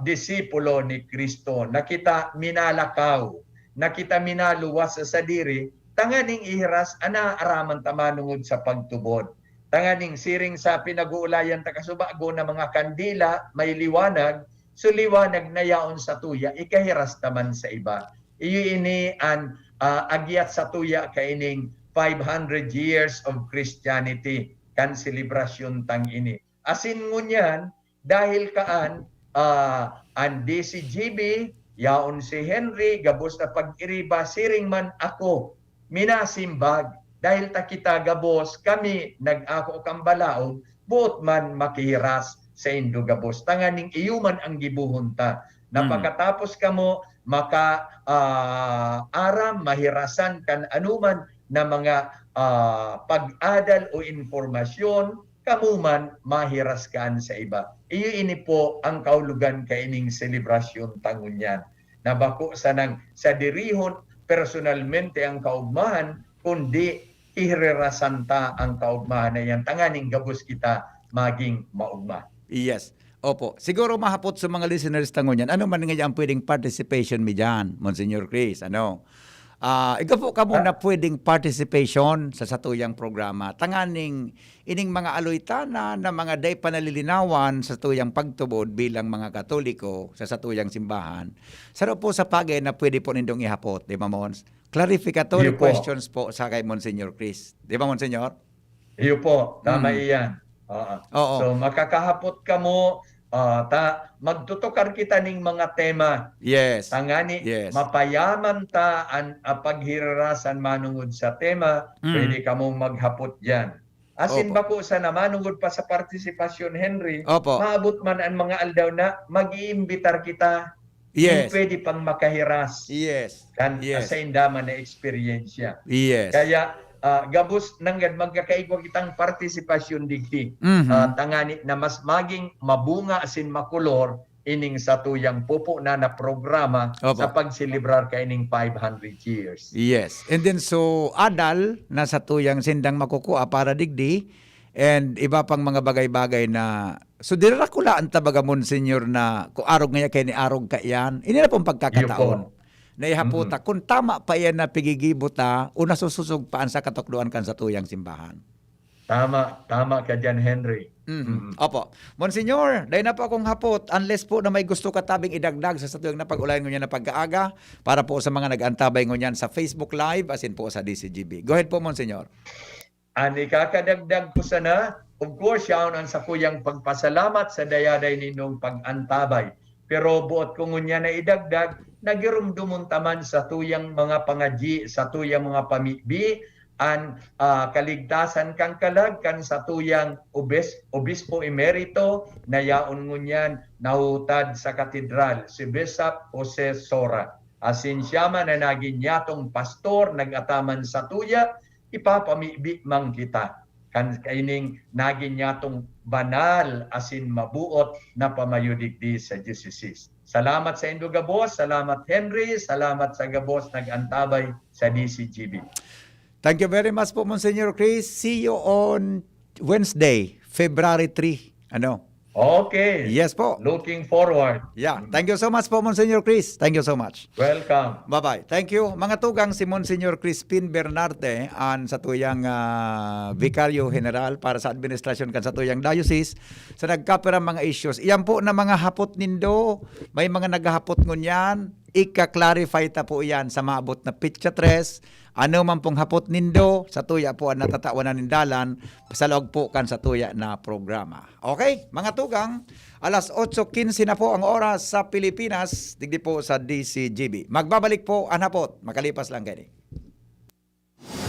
disipulo ni Kristo. Na kita minalakaw, na kita minaluwas sa diri, tanganing ihiras, araman tamanungod sa pagtubod. Tanganing siring sa pinag-uulayan takasubago na mga kandila, may liwanag, so liwanag na yaon sa tuya, ikahiras taman sa iba. Iyo ini ang agyat sa tuya kaining 500 years of Christianity, kan selebrasyon tang ini. Asin ngunyan, dahil kaan, ang DCGB, yaon si Henry, gabos na pag-iriba, siring man ako, minasimbag, dahil takita gabos, kami nag-ako kang balaod, buot man makihiras sa Indogabos. Tanganing iyuman ang gibuhunta. Na pagkatapos kamo aram mahirasan kan anuman na mga pag-adal o informasyon, kamuman mahiras kaan sa iba. Iyo ini po ang kaulugan kaining selebrasyon tangunyan. Nabako sa dirihon personalmente ang kaugmahan, kundi ihirasanta ang kaugmahan na yan. Tanganing gabos kita maging maugma. Yes. Opo. Siguro mahapot sa mga listeners tangon yan. Ano man nga ang pwedeng participation mi dyan, Monsignor Chris? Ikaw po ka muna pwedeng participation sa satuyang programa. Tanganing ining mga aloytana na mga day panalilinawan sa tuyang pagtubod bilang mga Katoliko sa satuyang simbahan. Saro po sa pagay na pwede po nindong ihapot, di ba, Mons? Clarificatory questions po sa kay Monsignor Chris. Di ba, Monsignor? Iyo po. Tama iyan. So makakahapot ka mo, magtutukar kita ning mga tema. Yes. Tangani, mapayaman ta ang paghirarasan manungod sa tema, pwede ka mong maghapot dyan. Asin ba po sa namanungod pa sa partisipasyon, Henry, maabot man ang mga aldaw na mag-iimbitar kita. Yes. Pwede pang makahiras. Yes. Sa indaman na eksperyensya. Yes. Kaya gabos nanggad magkakaigwa kitang partisipasyon digdi. Tangani na mas maging mabunga asin makulor ining sa tuyang pupo na programa sa pagselebrar kaining 500 years. Yes. And then so adal na sa tuyang sindang makukuha para digdi and iba pang mga bagay-bagay na so dira ko laan tabaga Monsignor na kung arog nga kay ni arog ka yan. Ini na pong pagkakataon. na ihaputa kung tama pa yan na pigigibota o nasususog paan sa katukduan kan sa tuyang simbahan. Tama ka dyan, Henry. Opo. Monsignor, dahil na po akong hapot, unless po na may gusto ka tabing idagdag sa tuyang napag-ulayan ngunyan na pag-aaga para po sa mga nag-antabay ngunyan sa Facebook Live as in po sa DCGB. Go ahead po, Monsignor. Ani kakadagdag ko sana, of course, yaon ang sa kuyang pagpasalamat sa dayaday ninong pag-antabay. Pero buot ko ngunya na idagdag, nagirumdumon taman sa tuyang mga pangaji, sa tuyang mga pamibi, an kaligtasan kang kalag kan sa tuyang obispo emerito na yaon ngunyan nahutad sa katedral, si Bishop Jose Sora. Asin siya man na naging yatong pastor, nagataman sa tuya, ipapamibi mang kita. Kan kaining naging yatong banal asin mabuot na pamayodigdi sa diocese. Salamat sa Indo Gabos, salamat Henry, salamat sa Gabos nag-antabay sa DCGB. Thank you very much po, Monsignor Chris. See you on Wednesday, February 3. Ano? Okay. Yes po. Looking forward. Yeah. Thank you so much po, Monsignor Chris. Thank you so much. Welcome. Bye-bye. Thank you. Mga tugang si Monsignor Crispin Bernarte an sa tuyang Vicario General para sa administrasyon kan sa tuyang diocese sa nagkapira mga issues. Iyan po na mga hapot nindo. May mga naghahapot ngunyan. Ika-clarify ta po iyan sa maabot na pitcha 3. Ano man pong hapot nindo, sa tuya po ang natatawanan nindalan, sa loob po kan sa tuya na programa. Okay, mga tugang, alas 8:15 na po ang oras sa Pilipinas, digdi po sa DCGB. Magbabalik po ang hapot, makalipas lang gani.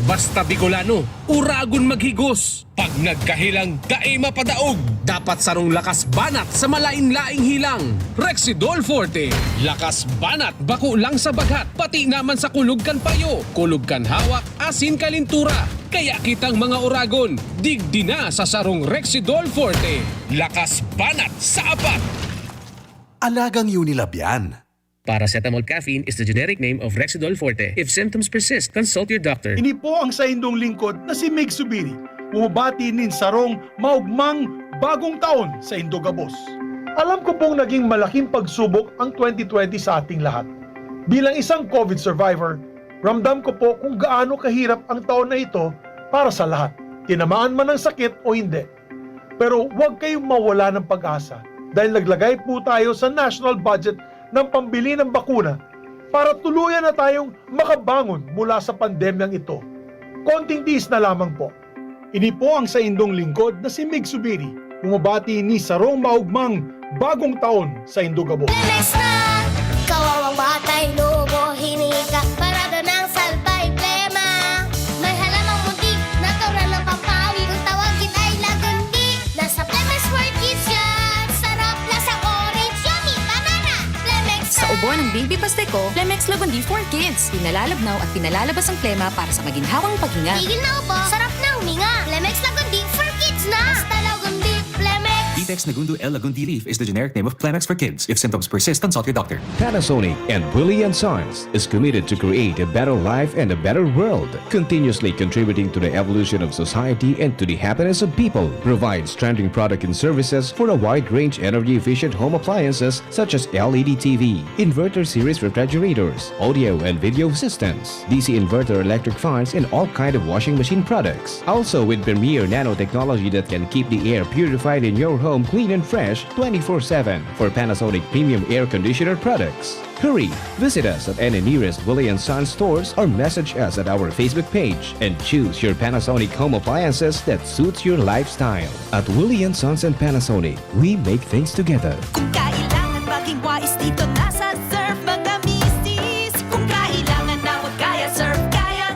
Basta Bicolano, uragon maghigos. Pag nagkahilang, dae mapadaog. Dapat sarong lakas banat sa malain-laing hilang. Rexidol Forte. Lakas banat, bako lang sa bagat. Pati naman sa kulog kan payo. Kulog kan hawak, asin kalintura. Kaya kitang mga uragon, digdi na sa sarong Rexidol Forte. Lakas banat sa apat. Alagang Unilab yan. Paracetamol caffeine is the generic name of Rexidol Forte. If symptoms persist, consult your doctor. Ini po ang sa indong lingkod na si Meg Subiri. Bumabati nin sarong maugmang bagong taon sa Indogabos. Alam ko pong naging malaking pagsubok ang 2020 sa ating lahat. Bilang isang COVID survivor, ramdam ko po kung gaano kahirap ang taon na ito para sa lahat. Tinamaan man ng sakit o hindi. Pero huwag kayong mawala ng pag-asa dahil naglagay po tayo sa national budget ng pambili ng bakuna para tuluyan na tayong makabangon mula sa pandemyang ito. Konting tiis na lamang po. Ini po ang sa indong lingkod na si Mig Subiri, bumabati ni sarong maugmang bagong taon sa Indogabos. Lemex na! Kawawang batay, lobo, hinika, parada ng salbay, plema. May halamang muntik, natural ng pampawi, kung tawagin ay lagundi. Nasa Lemex for Kids yan, sarap lasang orange, yummy, banana. Lemex na! Sa ubo ng Baby Pasteco, Plemex Lagundi for Kids. Pinalalabnaw at pinalalabas ang plema para sa maginhawang paghinga. Tigil na upo, sarap na huminga. Lemex Lagundi for Kids na! Basta Lagundi, Lemex! Detex Nagundu L. Lagundi Leaf is the generic name of Plemex for kids. If symptoms persist, consult your doctor. Panasonic and Willie & Sons is committed to create a better life and a better world, continuously contributing to the evolution of society and to the happiness of people. Provides trending product and services for a wide range energy-efficient home appliances such as LED TV, inverter series refrigerators, audio and video systems, DC inverter electric fans, and all kind of washing machine products. Also with premier nanotechnology that can keep the air purified in your home clean and fresh 24/7 for Panasonic premium air conditioner products. Hurry! Visit us at any nearest Willie & Sons stores or message us at our Facebook page and choose your Panasonic home appliances that suits your lifestyle. At Willie & Sons and Panasonic, we make things together. Kung kailangan maging wais dito na sa Surf mga misis. Kung kailangan na wag kaya Surf, kaya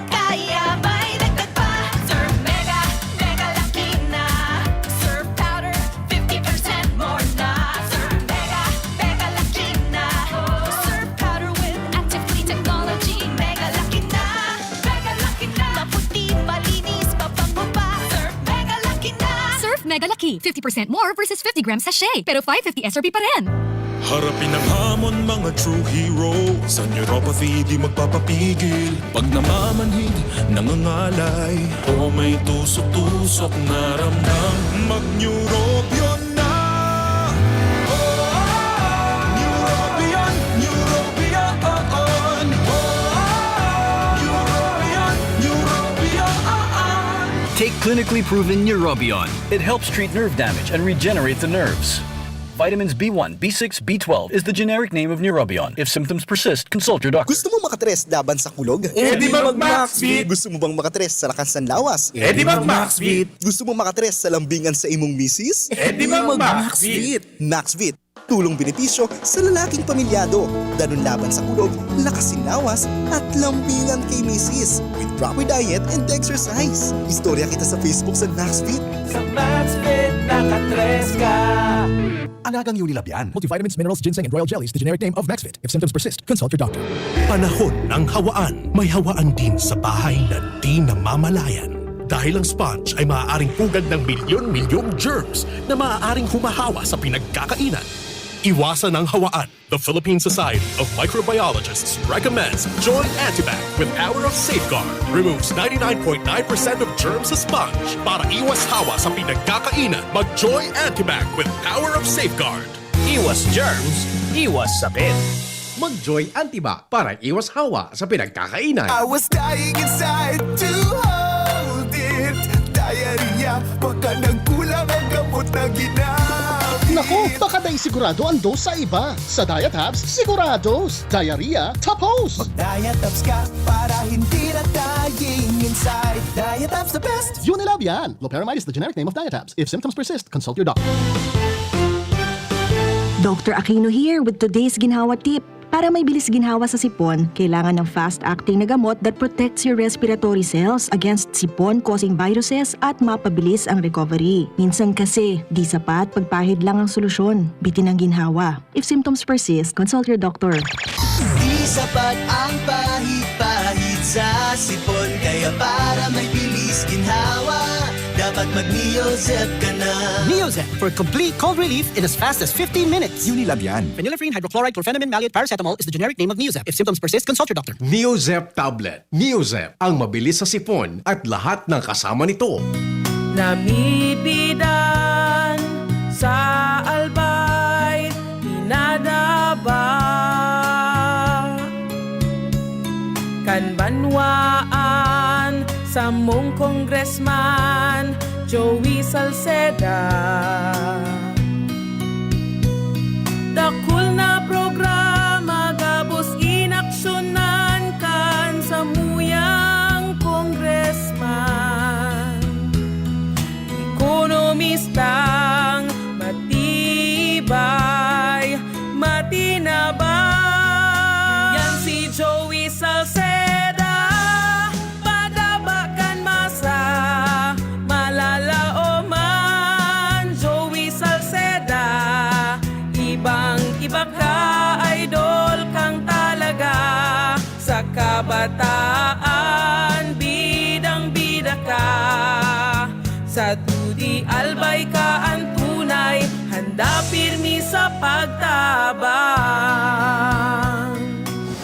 may dagdag pa. Surf Mega, Mega Laki na. Surf Powder, 50% more na. Surf Mega, Mega Laki na. Surf Powder with active clean technology. Mega Laki na. Mega Laki na. Maputi, malinis, mabango pa. Surf Mega Laki na. Surf Mega Laki, 50% more versus 50 grams sachet. Pero 550 SRP pa rin. Harapin ang hamon mga true hero. Sa neuropathy di magpapapigil. Pag namamanhid, nangangalay, o may tusok-tusok na ramdam, mag-neurobion na. Neurobion, Neurobion. Clinically proven Neurobion. It helps treat nerve damage and regenerate the nerves. Vitamins B1, B6, B12 is the generic name of Neurobion. If symptoms persist, consult your doctor. Gusto mo makatres laban sa kulog? di mag-Maxvit! Gusto mo bang makatres sa lakas ng lawas? di mag-Maxvit! Gusto mo makatres sa lambingan sa imong misis? di mag-Maxvit! Maxvit! Tulong benepisyo sa lalaking pamilyado. Danon laban sa kulog, lakasin lawas, at lambingan kay misis. With proper diet and exercise. Istorya kita sa Facebook sa Maxvit. Sa Maxvit, nakatres ka. Alagang Unilabian. Multivitamins, minerals, ginseng, and royal jellies, the generic name of Maxvit. If symptoms persist, consult your doctor. Panahon ng hawaan. May hawaan din sa bahay na di namamalayan. Dahil ang sponge ay maaaring pugad ng milyon-milyong germs na maaaring humahawa sa pinagkakainan. Iwasan ang hawaan. The Philippine Society of Microbiologists recommends Joy Antibac with Power of Safeguard. Removes 99.9% of germs sa sponge. Para iwas hawa sa pinagkakainan, mag-Joy Antibac with Power of Safeguard. Iwas germs, iwas sakit. Mag-Joy Antibac para iwas hawa sa pinagkakainan. I was dying inside to hold it. Diarrhea, baka nagkulang ang gamot na ginamit. Naku, baka dahil sigurado ang dose sa iba. Sa Diet Hubs, sigurados. Diarrhea, tapos. Mag-Diet Hubs ka para hindi na dying inside. Diet Hubs the best. Unilab yan. Loperamide is the generic name of Diet Hubs. If symptoms persist, consult your doctor. Dr. Aquino here with today's ginhawa tip. Para may bilis ginhawa sa sipon, kailangan ng fast-acting na gamot that protects your respiratory cells against sipon-causing viruses at mapabilis ang recovery. Minsan kasi, di sapat pagpahid lang ang solusyon. Bitin ang ginhawa. If symptoms persist, consult your doctor. Di sapat ang pahid-pahid sa sipon, kaya para may bilis ginhawa, dapat mag-Neozep ka na. Neozep for complete cold relief in as fast as 15 minutes. Unilab yan. Phenylephrine, hydrochloride, chlorpheniramine, maleate, paracetamol is the generic name of Neozep. If symptoms persist, consult your doctor. Neozep Tablet. Neozep, ang mabilis sa sipon at lahat ng kasama nito. Namibidan sa albay, pinadaba. Kanbanwaan sa mong congressman, Joey Salceda. Dakul na programa, gabos inaksyonan kan sa muyang congressman. Ekonomistang matibay, matinabay. Yan si Joey Salceda. Padabakan masa, malala o man. Joey Salceda, ibang-iba ka, idol kang talaga. Sa kabataan, bidang-bida ka. Sa tudi albay ka ang tunay, handa pirmi sa pagtabang.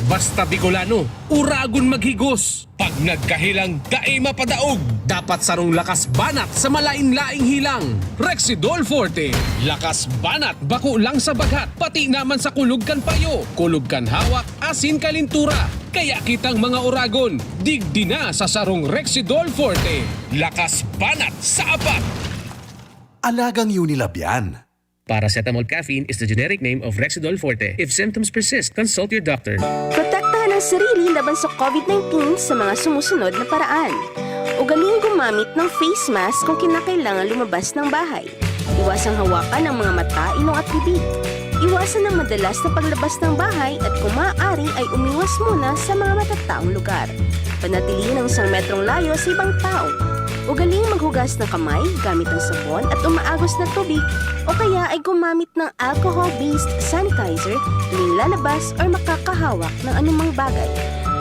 Basta Bicolano, uragon maghigos. Pag nagkahilang, dae mapadaog. Dapat sarong lakas banat sa malain-laing hilang. Rexidol Forte. Lakas banat, bako lang sa bagat. Pati naman sa kulog kan payo. Kulog kan hawak, asin kalintura. Kaya kitang mga uragon, digdi na sa sarong Rexidol Forte. Lakas banat sa apat. Alagang Unilab yan. Paracetamol caffeine is the generic name of Rexidol Forte. If symptoms persist, consult your doctor. Protektahan ang sarili laban sa COVID-19 sa mga sumusunod na paraan. Ugaling gumamit ng face mask kung kinakailangan lumabas ng bahay. Iwasang hawakan ang mga mata, ilong at bibig. Iwasan ang madalas na paglabas ng bahay at kung maaari ay umiwas muna sa mga matataong lugar. Panatilihin ang 1 metrong layo sa ibang tao. Ugaling maghugas ng kamay gamit ang sabon at umaagos na tubig o kaya ay gumamit ng alcohol-based sanitizer tuwing lalabas or makakahawak ng anumang bagay.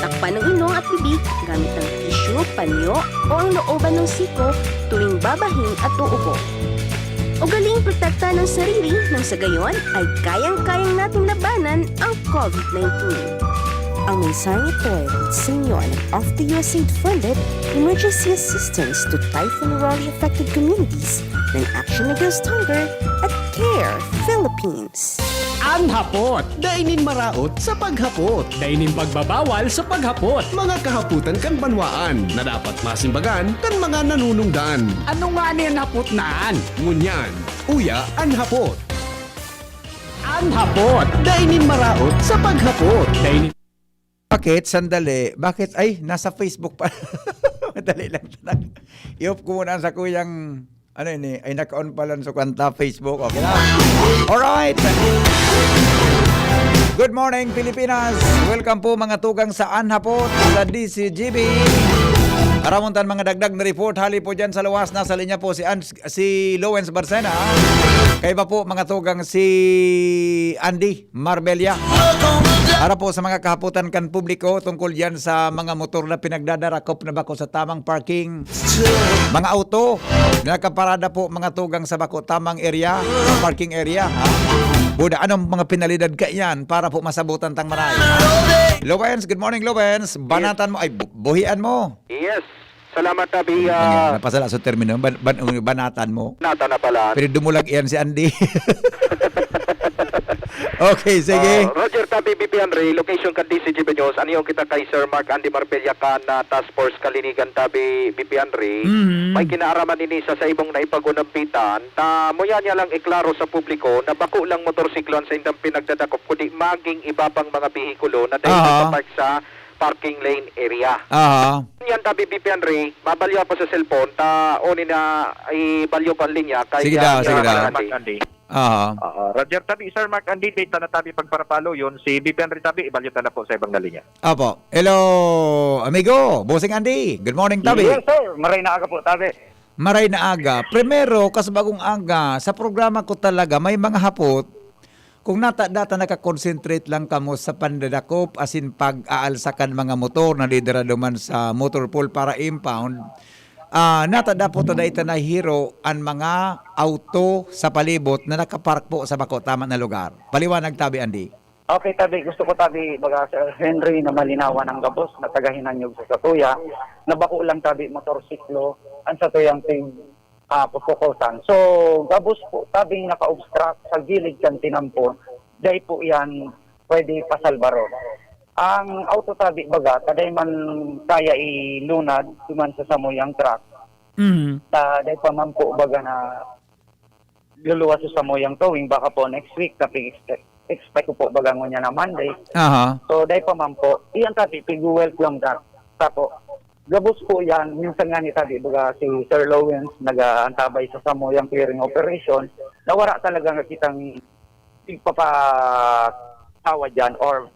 Takpan ng ilong at bibig gamit ng tissue, panyo o ang looban ng siko tuwing babahin at uubo. Ugaling protektahan ng sarili nang sa gayon ay kayang-kayang nating labanan ang COVID-19. Ang mensaheng ito ay sa inyo ng of the USAID-funded Emergency Assistance to Typhoon Raleigh-affected communities ng Action Against Hunger at CARE Philippines. Anhapot. Dainin maraot sa paghapot. Dainin pagbabawal sa paghapot. Mga kahaputan kan banwaan na dapat masimbagan kan mga nanunungdan. Ano nga niyan hapot naan? Ngunyan, uya ang hapot. Anhapot. Dainin maraot sa paghapot. Dainin Bakit? Sandali. Bakit? Ay, nasa Facebook pa. Madali lang. I-off ko muna sa kuyang ano ini, ay naka-on pala sa kanta Facebook. Okay na. Alright. Good morning, Pilipinas. Welcome po mga tugang sa Anhapot sa DCGB. Aramuntan mga dagdag na report. Hali po dyan sa luwas. Nasa linya po si Lowens Barcena. Kaya ba po mga tugang si Andy Marbella. Para po sa mga kahaputan kan publiko tungkol yan sa mga motor na pinagdadarakop na bako sa tamang parking. Mga auto na nakaparada po mga tugang sa bako tamang area, parking area. Ha? Buda, anong mga pinalidad ka yan para po masabutan tang maray? Lowens, good morning Lowens. Banatan mo, ay buhian mo. Yes. Salamat tabi. Napasala sa termino, banatan mo. Nata na pala. Pero dumulag yan si Andy. Okay, sige. Roger tabi BP Henry, location kan DCGB News. Ano kita kay Sir Mark Andy Marbella kan na Task Force Kalinigan tabi BP Henry. May kinaaraman ni Nisa sa ibong naipagunampitan. Mo yan lang iklaro sa publiko na bako lang motorsiklo sa indang pinagdadakop kundi maging iba pang mga bihikulo na dahil nakapark sa parking lane area. Yan tabi BP Henry, mabalyo pa sa cellphone oni na ibalyo pa ang linya kay sige daw. Roger tabi Sir Mark Andy data na tabi pagparapalo yon si BP Henry tabi ibalyo na po sa ibang linya. Apo. Hello, amigo. Bossing Andy. Good morning, tabi. Yes, sir. Maray na aga po, tabi. Maray na aga. Primero, kasabagong aga, sa programa ko talaga, may mga hapot. Kung data nakakonsentrate lang kamo sa pandadakop, as in pag-aalsakan mga motor na lidera duman sa motor pool para impound, natada po tada ita na hero ang mga auto sa palibot na nakapark po sa bako tama na lugar. Paliwanag tabi, Andy. Okay, tabi. Gusto ko tabi, baga Sir Henry, na malinawan ang gabos na tagahinanyog sa Satuya, na bako lang tabi motorsiklo, ang Satuyang ting pupukusan. So, gabos po tabi naka-obstruct sa gilid kan tinampon, dahil po yan pwede pasalbaro. Ang auto tabi baga, kaday man kaya ilunad, tuman sa samoyang truck, dahil pa man po baga na luluwas sa samoyang towing, baka po next week, tapi expect ko po baga niya na Monday. So, dahil pa man po, iyan tabi, pig-welcome ka. Tapo, gabos po yan, minsan nga ni tabi, baga si Sir Lowens, nag-antabay sa samoyang clearing operation, nawara talaga nga kitang pagpapatawa dyan, or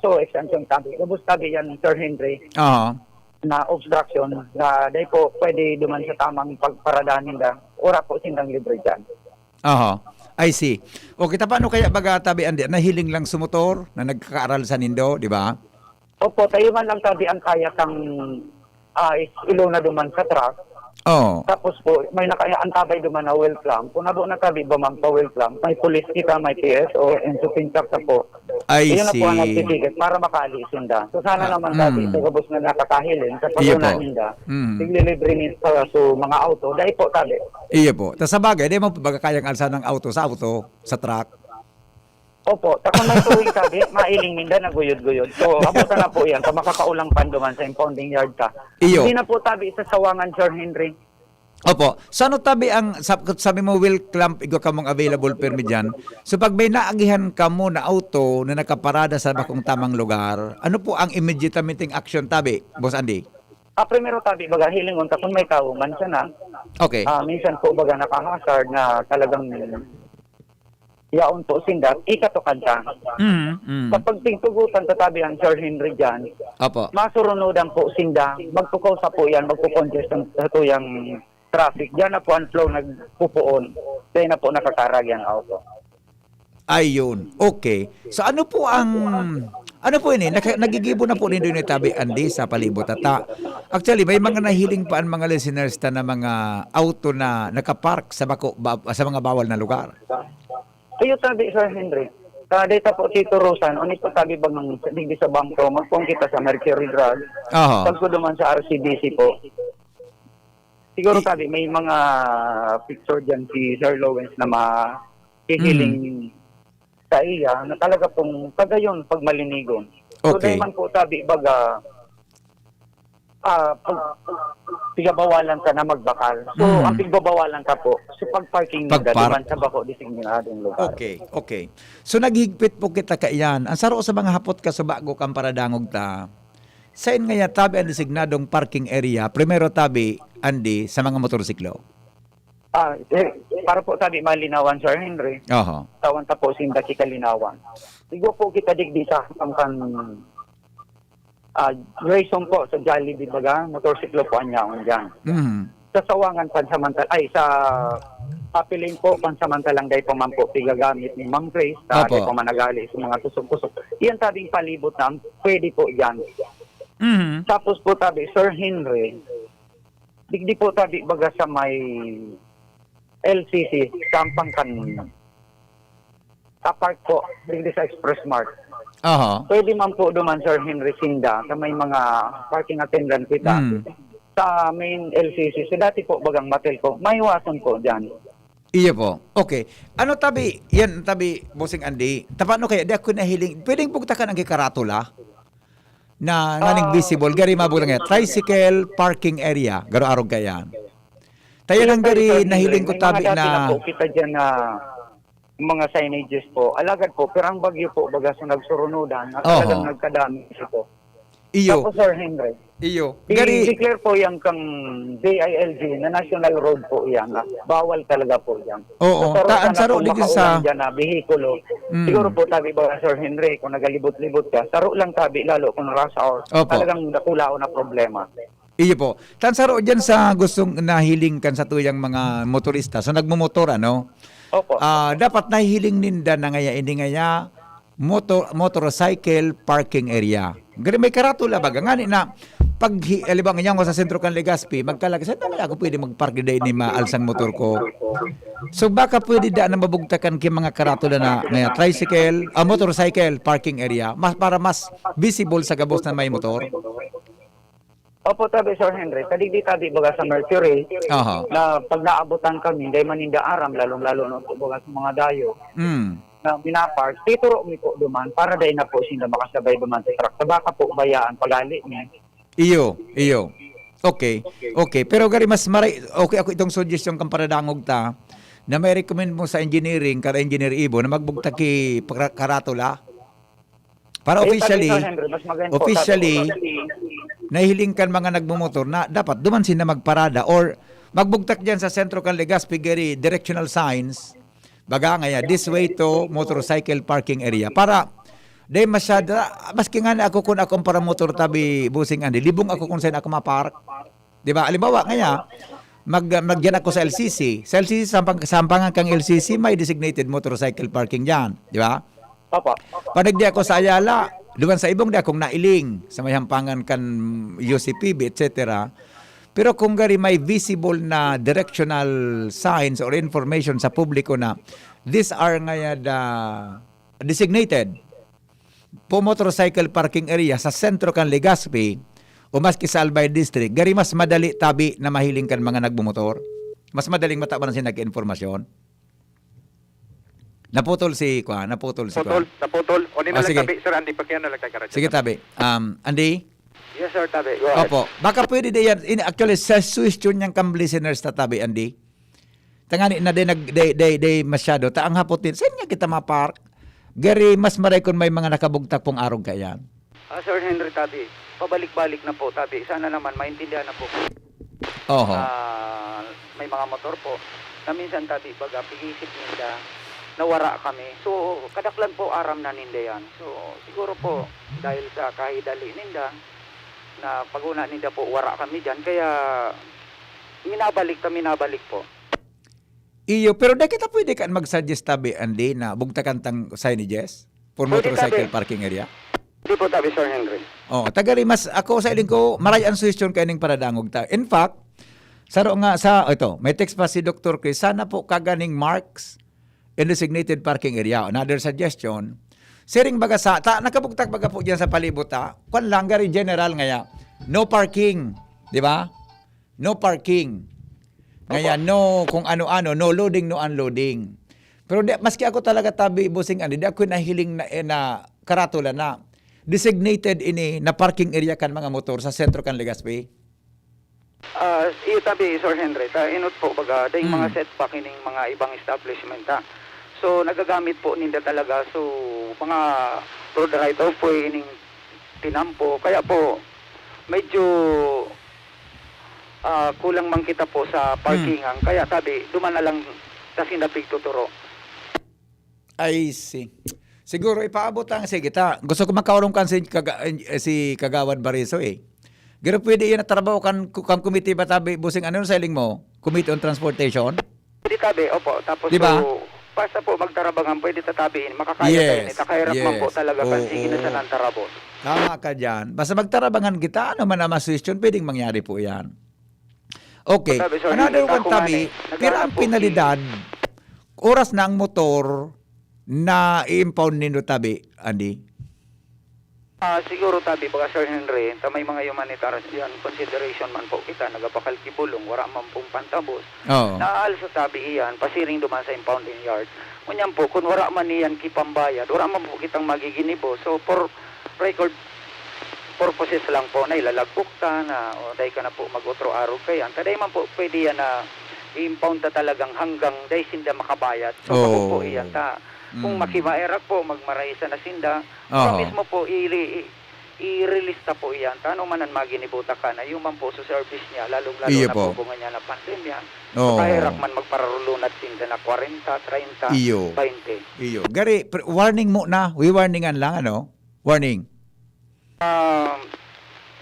so extension tabi. Gabos tabi yan, Sir Henry, na obstruction, na dahil po pwede duman sa tamang pagparadahan nila, ora po sindang libre dyan. I see. O kita paano kaya baga tabi, Andy, nahiling lang sa motor na nagkakaaral sa nindo, di ba? Opo, tayo man lang tabi ang kaya kang iluna duman sa truck. Tapos po, may nakaantabay duman na welcome. Kung nado na tabi ba man pa welcome, may police kita, may PSO, and supintak sa po. I see. Yun na po ang nagtitigat para makaalisin da. So sana naman tabi, sa gabos na nakakahilin, sa paglunanin da, tiglilibre nito sa mga auto, dahil po tabi. Iya po. Tapos sa bagay, di mo baga kayang alsa ng auto, sa truck? Opo, taka may tuwing tabi, mailing minda na guyod-guyod. So, abutan na po yan, kung makakaulang panduman sa impounding yard ka. Iyo. Hindi na po tabi sa sawangan, Sir Henry. Opo. So ano tabi ang, sabi mo will clamp, igo ka mong available permit dyan. So pag may naagihan ka mo na auto na nakaparada sa bakong tamang lugar, ano po ang immediate action tabi, Boss Andy? Primero tabi, baga hilingon ka kung may kauman siya na. Okay. Minsan po baga nakahasard na talagang yaon po sindat, ikatukan ka. Kapag tingtugutan tatabi ang Sir Henry dyan, masurunodan po sinda, magpukaw sa po yan, magpupongest ang satuyang traffic. Diyan na po ang flow nagpupuon. Kaya na po nakakarag yung auto. Ayun. Okay. So ano po yun nagigibo na po ninyo ni Tabi Andy sa palibot. Actually, may mga nahiling pa ang mga listeners na mga auto na nakapark sa mga bawal na lugar. Ayo tabi, Sir Henry. Data po Tito Rosan, ulit po tabi bang digdi sa bangko, magpong kita sa Mercury Drug. Pag ko duman sa RCDC po. Siguro tabi, may mga picture dyan si Sir Lowens na makikiling sa iya na talaga pong kagayon pag malinigon. So Okay. dahil man po tabi baga pigabawalan ka na magbakal. So ang pigbabawalan ka po sa pag-parking nila diman sa bako designadong lugar. Okay. So naghigpit po kita kaiyan. Ang saro sa mga hapot ka sa bago kang paradangog ta. Sain nga ya tabi ang designadong parking area, primero tabi andi sa mga motorsiklo. Para po tabi malinawan, Sir Henry. Oho. Tawan ta po sinda si kalinawan. Sigo po kita digdi sa ang reason po sa Jollibee baga, motorsiklo po anyaon dyan. Sa sawangan pansamantala, sa papiling po pansamantalang day po man po pigagamit ni Mang Grace, day po managali sa mga tusok-tusok. Iyan tabing palibot na pwede po dyan. Tapos po tabi, Sir Henry, digdi po tabi baga sa may LCC, Sampang park po, digdi sa Express Mart. Pwede man po duman, Sir Henry, sinda sa may mga parking attendant kita sa main LCC. So dati po bagang matel ko, may iwasan po dyan. Iya po. Okay. Ano tabi, yan tabi, Bossing Andy, tapano kaya, di ako nahiling, pwedeng pugtakan ang kikaratula na nganing visible, gari mabulang yan, tricycle parking area, garo arog kayan. Tayo lang gari nahiling ko tabi na... May mga dati na po kita dyan na mga signages po, alagad po, pero ang bagyo po, baga sa nagsurunudan, at talagang nagkadami po. Iyo. Tapos, Sir Henry, i-declare po yan kang DILG na national road po yan. Bawal talaga po yan. Oo. Taan saro ligid sa... Dyan na bihikulo. Siguro po tabi ba, Sir Henry, kung nagalibot-libot ka, saro lang tabi, lalo kung rush hour, talagang nakulao na problema. Iyo po. Tansaro dyan sa gustong nahiling kan sa tuyang mga motorista. So nagmumotor, ano? Opo. Dapat nahihiling ninda na ngaya, hindi ngaya motorcycle parking area. Gari may karatula baga. Ngani na, pag alibang nga sa sentro kan Legazpi, magkalag, saan naman ako pwede mag-park day ni maalsang motor ko? So baka pwede da na mabugtakan kay mga karatula na ngaya, tricycle, motorcycle parking area, para mas visible sa gabos na may motor. Opo, tabi, Sir Henry. Kadigdi tabi baga sa Mercury, na pag naabutan kami, dahil maninda aram, lalong-lalo no, baga sa mga dayo, na minapark, tituro mi po duman, para dahil na po sila makasabay duman sa truck. Baka po bayaan pagali niya. Iyo. Okay. Pero gari mas maray, okay ako itong suggestion kang paradangog ta, na may recommend mo sa engineering, kara engineer Ibo, na magbugta ki karatula. Para officially, nahiling kan mga nagmumotor na dapat duman sila magparada or magbugtak dyan sa sentro kan Legazpi gari directional signs baga ngaya this way to motorcycle parking area para day masyada maski nga na ako kung akong para motor tabi Bossing Andy libong ako kung saan ako mapark, di ba? Alimbawa ngaya magdiyan ako sa LCC sampangan kang LCC may designated motorcycle parking dyan, di ba? Panagdi ako sa Ayala, duman sa ibong di akong nailing sa may hampangan kan UCPB, etc. Pero kung gari may visible na directional signs or information sa publiko na these are ngaya the designated po motorcycle parking area sa sentro kan Legazpi o maski sa Albay District, gari mas madali tabi na mahiling kan mga nagbumotor. Mas madaling mataban sin nag-informasyon. Naputol si Kwa. Naputol. O nila lang tabi, Sir Andy, pagkaya na lang kagaradyo. Sige, tabi. Andy? Yes, Sir, tabi. Go ahead. Opo. Baka pwede din yan. Actually, sa question niyang kam listeners na tabi, Andy. Tangani na day masyado. Taang hapotin. Saan nga kita mapark? Gary, mas maray kung may mga nakabugtak pong arog kayan. Sir Henry, tabi. Pabalik-balik na po, tabi. Sana naman maintindihan na po. May mga motor po. Na minsan, tabi, baga, pigisip nila. Nawara kami. So, kadaklan po aram na ninda yan. So, siguro po, dahil sa kahidali ninda, na pag-una ninda po, wara kami dyan. Kaya, minabalik po. Iyo, pero da kita pwede kan mag-suggest tabi, Andy, na bugtakan tang signages for motorcycle parking area? Hindi po tabi, Sir Henry. Tagari, mas ako sa iling ko, maray ang suggestion kaining paradangog ta. In fact, saro nga sa, may text pa si Dr. Chris, sana po kaganing marks in designated parking area. Another suggestion, siring baga sa, nakabugtak baga po dyan sa palibot kung lang gari general ngaya, no parking, di ba? No parking. Ngaya, no kung ano-ano, no loading, no unloading. Pero maski ako talaga tabi busing di ako nahiling na karatula na designated ini na parking area kan mga motor sa sentro kan Legazpi. Iyo tabi, Sir Henry, inot po baga, dahil mga setback ining mga ibang establishment So, nagagamit po ninda talaga. So, mga road write-off po ining tinampo. Kaya po, medyo kulang man kita po sa parkingan. Kaya tabi, duman na lang kasi napig tuturo. I see. Siguro ipaabot ang sige ta. Gusto ko makaulong kan si Kagawad Bariso Pero pwede yan na trabaho kan committee ba tabi busing ano sa iling mo? Committee on Transportation? Pwede tabi, opo. Tapos diba? so, basta po magtarabangan, pwede tatabihin. Makakaya tayo nito. Kahirap man po talaga kasi ginasa ng tarabos. Tama ka dyan. Basta magtarabangan kita, ano man na maswisyon, pwedeng mangyari po yan. Okay. Another one tabi, pero ang pinalidad, oras na ang motor na i-impound nindo tabi, Andy? Siguro tabi, baka Sir Henry, may mga humanitarian consideration man po kita, nagapakalkibulong, wala man pong pantabos. Naalsa tabi iyan, pasiring duman sa impounding yard. Kunyan po, kung wala man iyan kipambayad, wala man po kitang magiginibo. So, for record purposes lang po, na ilalagbok ta, na o dahi ka na po mag-otro-araw kayan. Taday man po, pwede yan na i-impound ta talagang hanggang dahi sinda makabayad. So, po iyan ta. Kung makimaerak po, magmaraysa na sinda, mismo po, i-release ta po iyan. Tano manan maginibuta ka na, yung man po sa service niya, lalong-lalo na po bunga niya na pandemya. Kahirak man magpararulunat sinda na 40, 30, 20. Gari, warning mo na. We warningan lang, ano? Warning.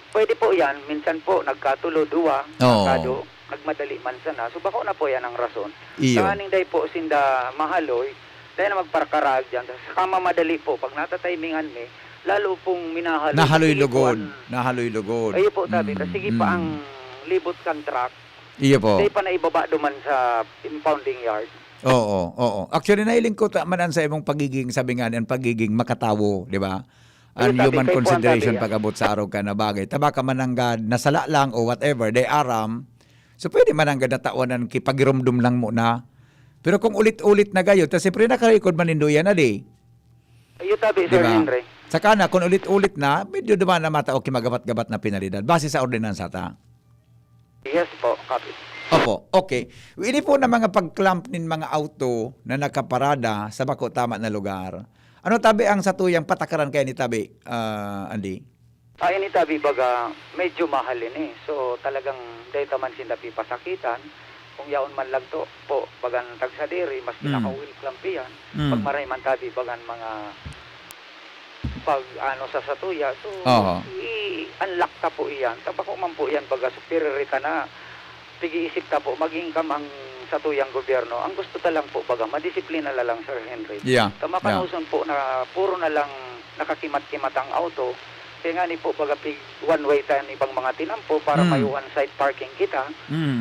Pwede po yan. Minsan po, nagkatulo, nagmadali man sana. So, bako na po yan ang rason. Kaning day po sinda mahaloy, dahil na magparkarag dyan. Saka madali po, pag natatimingan lalo pong minahalo. Nahaloy lugod. Ayo po sabi, sige pa ang libot kang truck. Iyo po. Dahil pa na ibaba duman sa impounding yard. Oo. Actually, nailing ko manan sa imong pagiging, sabi nga yan, pagiging makatawo, di ba? Ang human consideration pag-abot sa araw ka na bagay. Taba ka mananggad, nasala lang o whatever, day aram. So, pwede mananggad na tawanan, kipagirumdum lang mo na. Pero kung ulit-ulit na gayo, tapos siyempre nakarecord manindo yan na di. Ayo tabi, Sir Henry. Saka na, kung ulit-ulit na, medyo dumaan na mata o kimagabat-gabat na pinalidad. Base sa ordinansa ta. Yes po, copy. Opo, okay. Ini po na mga pag-clamp nin mga auto na nakaparada sa bako tama na lugar. Ano tabi ang satuyang patakaran kaya ni tabi, Andy? Ini tabi baga, medyo mahalin So talagang dahil man sinabi pasakitan, kung yaon man lang to po, bagan tagsadiri, mas pinaka-will clamp yan. Pag maray man tabi, bagan mga pag sa satuya, so i-unlock ta po iyan. Tabako man po yan, baga superior ka na, pag-iisip ta po, maging kam ang satuyang gobyerno. Ang gusto talang po, baga, madisiplina na lang, Sir Henry. Tamakanuson po na puro na lang nakakimat-kimat ang auto. Kaya nga ni po, baga, one-way tayo ibang mga tinampo para may one-side parking kita.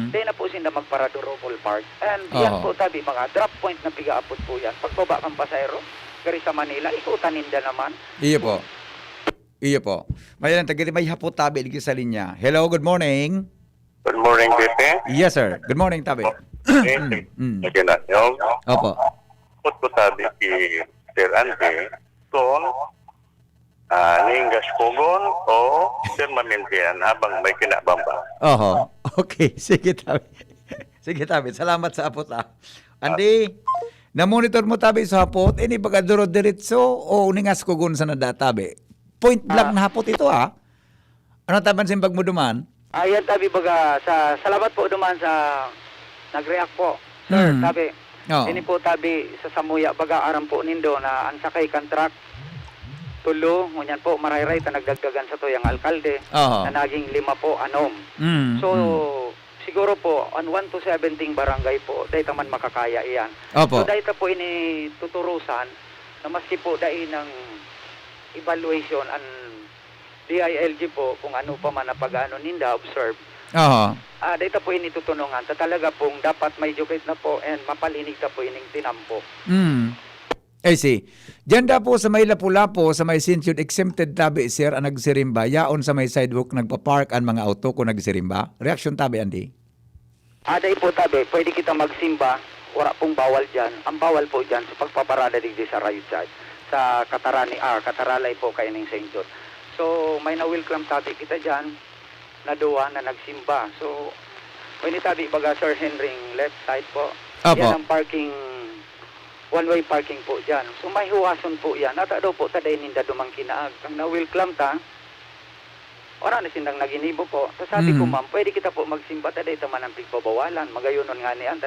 Dahil na po sila magparadorable park. And yan po tabi, mga drop point na pigaapot po yan. Pagbaba kang pasayro, gari sa Manila, ikutan ninda naman. Iyo po. Mayan, may hapot tabi sa linya. Hello, good morning. Good morning, Pepe. Yes, sir. Good morning, tabi. Opo. Put ko tabi ki Sir Ante, kung ningas kogon o permanente habang may kinabamba. Okay. Sige, tabi. Salamat sa apot, Andy, na-monitor mo tabi sa hapot, ini baga duro diretso o ningas kogon sa nadatabi? Point blank na hapot ito, Ano taban simbag mo duman? Ayan tabi baga, salamat po duman sa nag-react po. Sir, tabi. Ini po tabi sa Samuya, baga aram po nindo na ang sakay kan truck tulo, ngunyan po, marayray ta nagdagdagan sa to yung alkalde, na naging 5 po, anom. So, siguro po, on 1 to 17 barangay po, dahil man makakaya iyan. So, dahil po ini tuturusan, na maski po dahil ng evaluation and DILG po, kung ano pa man na pag-ano ninda, observe. Dahil po ini tutunungan, talaga pong dapat may educate na po and mapalinig na po ining tinampo. I see. Diyan da po sa may Lapu-Lapu, sa may Sintude exempted tabi, sir, ang nagsirimba. Yaon sa may sidewalk, nagpa-park ang mga auto kung nagsirimba. Reaction tabi, Andy? Dahil po tabi, pwede kita magsimba wala pong bawal dyan. Ang bawal po dyan sa pagpaparada digdi sa right side. Sa Kataralay po kay ning St. John. So, may na-welcome tabi kita dyan na duwa na nagsimba. So, when tabi baga Sir Henry left side po. Opo. Yan ang parking, one-way parking po dyan. So, may huwason po yan. Nata daw po taday ninda dumang kinaag. Ang na-welcome ta, ora na sindang naginibo po. So, sabi ko, ma'am, pwede kita po magsimba taday taman ang pigbabawalan. Magayunon nga ni anta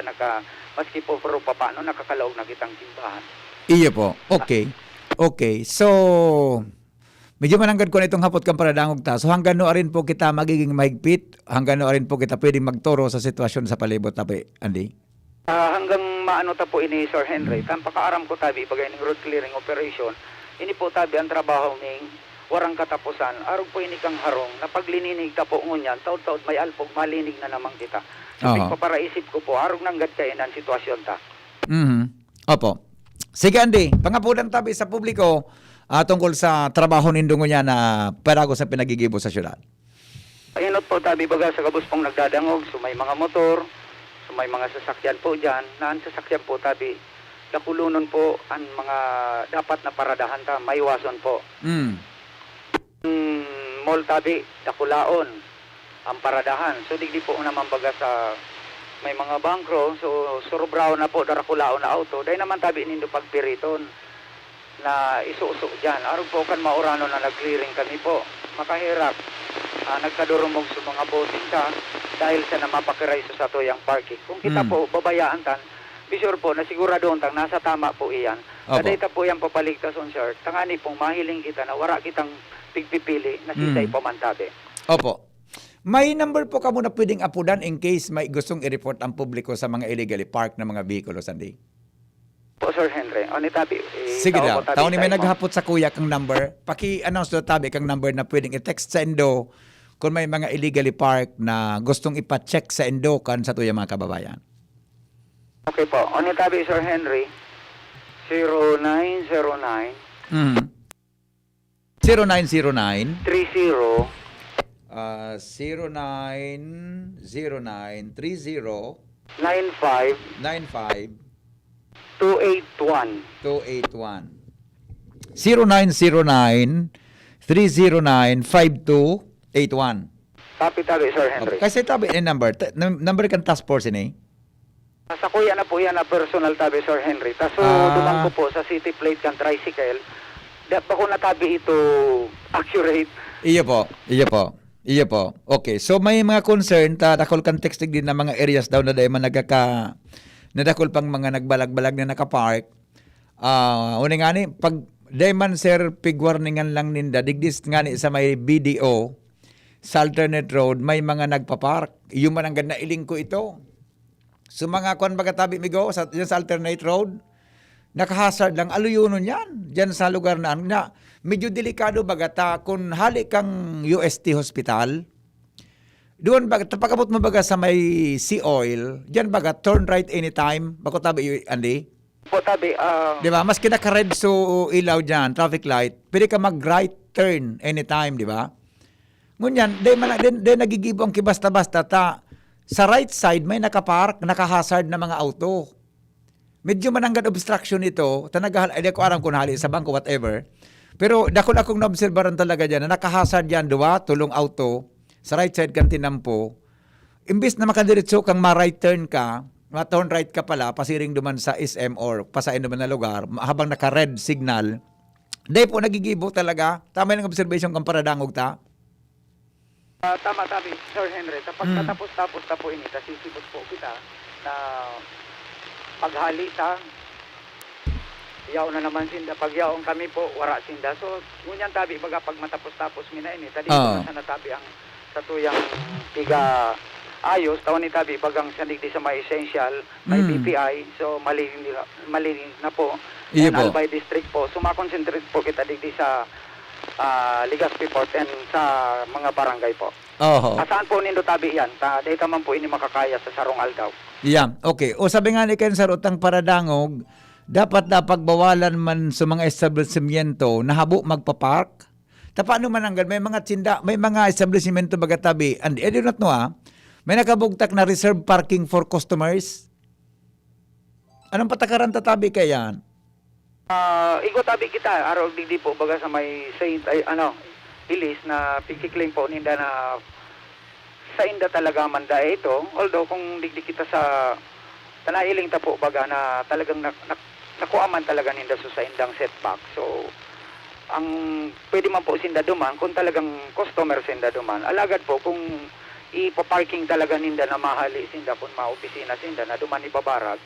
maski po pero paano nakakalaog na kitang simbahan. Iyo po. Okay. Okay. So, medyo mananggad ko na itong hapot kang paradangog ta. So hanggang no rin po kita magiging mahigpit, hanggang no rin po kita pwedeng magturo sa sitwasyon sa palibot tabi, Andy? Hanggang maano ta po ini Sir Henry, tampakaaram ko tabi bagay ng road clearing operation, ini po tabi ang trabaho ning warang katapusan. Arog po ini kang harong, na paglininig ta po ngunyan, taod-taod may alpog, malinig na naman kita. So paparaisip ko po, arog nanggad kayo ng sitwasyon ta. Opo. Sige Andy, pangapunan tabi sa publiko, tungkol sa trabaho nindungo niya na parago sa pinagigibo sa syudad. Ayunot po tabi baga sa kabus pong nagdadangog, so may mga motor, so may mga sasakyan po dyan, na ang sasakyan po tabi, nakulunon po ang mga dapat na paradahan ta, maiwason po. Mall tabi, nakulaon ang paradahan. So digdi po naman baga sa may mga bangkro, so surubraw na po, darakulaon na auto, dahil naman tabi nindo pagpiriton na isuso dyan. Araw po kan maurano na nag-clearing kami po. Makahirap. Nagkadurumog sa mga boting ta dahil sa namapakiray sa tuyang parking. Kung kita po babayaan tan, be sure po na siguradoon tang nasa tama po iyan. Kadayta po yan papaligtas on sir. Tangani pong mahiling kita na wala kitang pigpipili na sisay pamantabi. Opo. May number po ka muna pwedeng apudan in case may gustong i-report ang publiko sa mga illegally parked na mga bihikulo, Sandy? Po Sir Henry, o ni tabi. Sige daw. Taon ni may naghapot sa kuya kang number. Paki-announce do tabi kang number na pwedeng i-text sa Indo kung may mga illegally parked na gustong ipa-check sa Indo kan sa tuya mga kababayan. Okay po. O ni tabi Sir Henry, 0909 0909 30 0909 30 95 281 0909 309 5281. Tabi Sir Henry. Kasi tabi ni number kan task force ini. Sa kuya na po yan na personal tabi Sir Henry. Taso dumang ko po sa city plate kan tricycle. Dapat ko natabi ito accurate. Iyo po. Okay, so may mga concern dakol kan texting din na mga areas daw na dahil man nadakol pang mga nagbalag-balag na nakapark. Una nga ni, pag dayman sir, pig-warningan lang ninda, digdis nga ni sa may BDO, sa alternate road, may mga nagpapark. Yung man ang ganda iling ko ito. So mga kwan bagatabi migo, sa alternate road, nakahazard lang, aluyunon yan. Diyan sa lugar na medyo delikado bagata kung hali kang UST hospital, doon baga, tapakabot mo baga sa may sea oil, diyan baga, turn right anytime. Bako tabi, Andy? Po tabi, di ba? Mas kinaka-red so ilaw dyan, traffic light, pwede ka mag-right turn anytime, di ba? Ngunyan, di nagigibo ang kibasta-basta sa right side may nakapark, nakahazard na mga auto. Medyo mananggad obstruction ito, ay di ko aram kung hali sa bangko, whatever. Pero dakol akong naobserbaran talaga dyan na nakahazard dyan, tulong auto, sa right side kang tinampo, imbis na makadiretso kang ma-right turn ka, ma-turn right ka pala, pasiring duman sa SM or pasain duman na lugar, habang naka-red signal, di po nagigibo talaga. Tama yung observation kang paradangog ta? Tama tabi, Sir Henry. Tapos tapos po ini, sisibot po kita na paghali ta, yaw na naman sinda. Pag yaong kami po, wara sinda. So, ngunyan tabi, baga pag matapos-tapos mina ini, tadi sa natabi ang sa tuyang tiga ayos, tawon ni tabi, bagang sanig di sa may essential, may BPI, so malinis na po. Iyo and po. Albay District po. So, makonsentrate po kita digdi sa Legazpi Port and sa mga barangay po. Saan po nindo tabi yan? Dito man po ini makakaya sa Sarong Aldaw. Yeah, okay. O sabi nga ni Ken sa utang paradangog, dapat pagbawalan man sa mga establishmento na habo magpapark. Paano man hanggang may mga may mga establishmento bagatabi, and I do not know may nakabugtak na reserve parking for customers. Anong patakaran tatabi kayan? Igo tabi kita, araw digdi po baga sa may Saint, Ilis na pikiklaim po ninda na sa inda talaga manda ito. Although kung digdi kita sa tanailing ta po baga na talagang nakuaman talaga ninda sa indang setback. So, ang pwede man po sinda duman, kung talagang customer sinda duman, alagad po kung ipaparking talaga ninda na mahali sinda, kung maopisina sinda na duman ibabarag,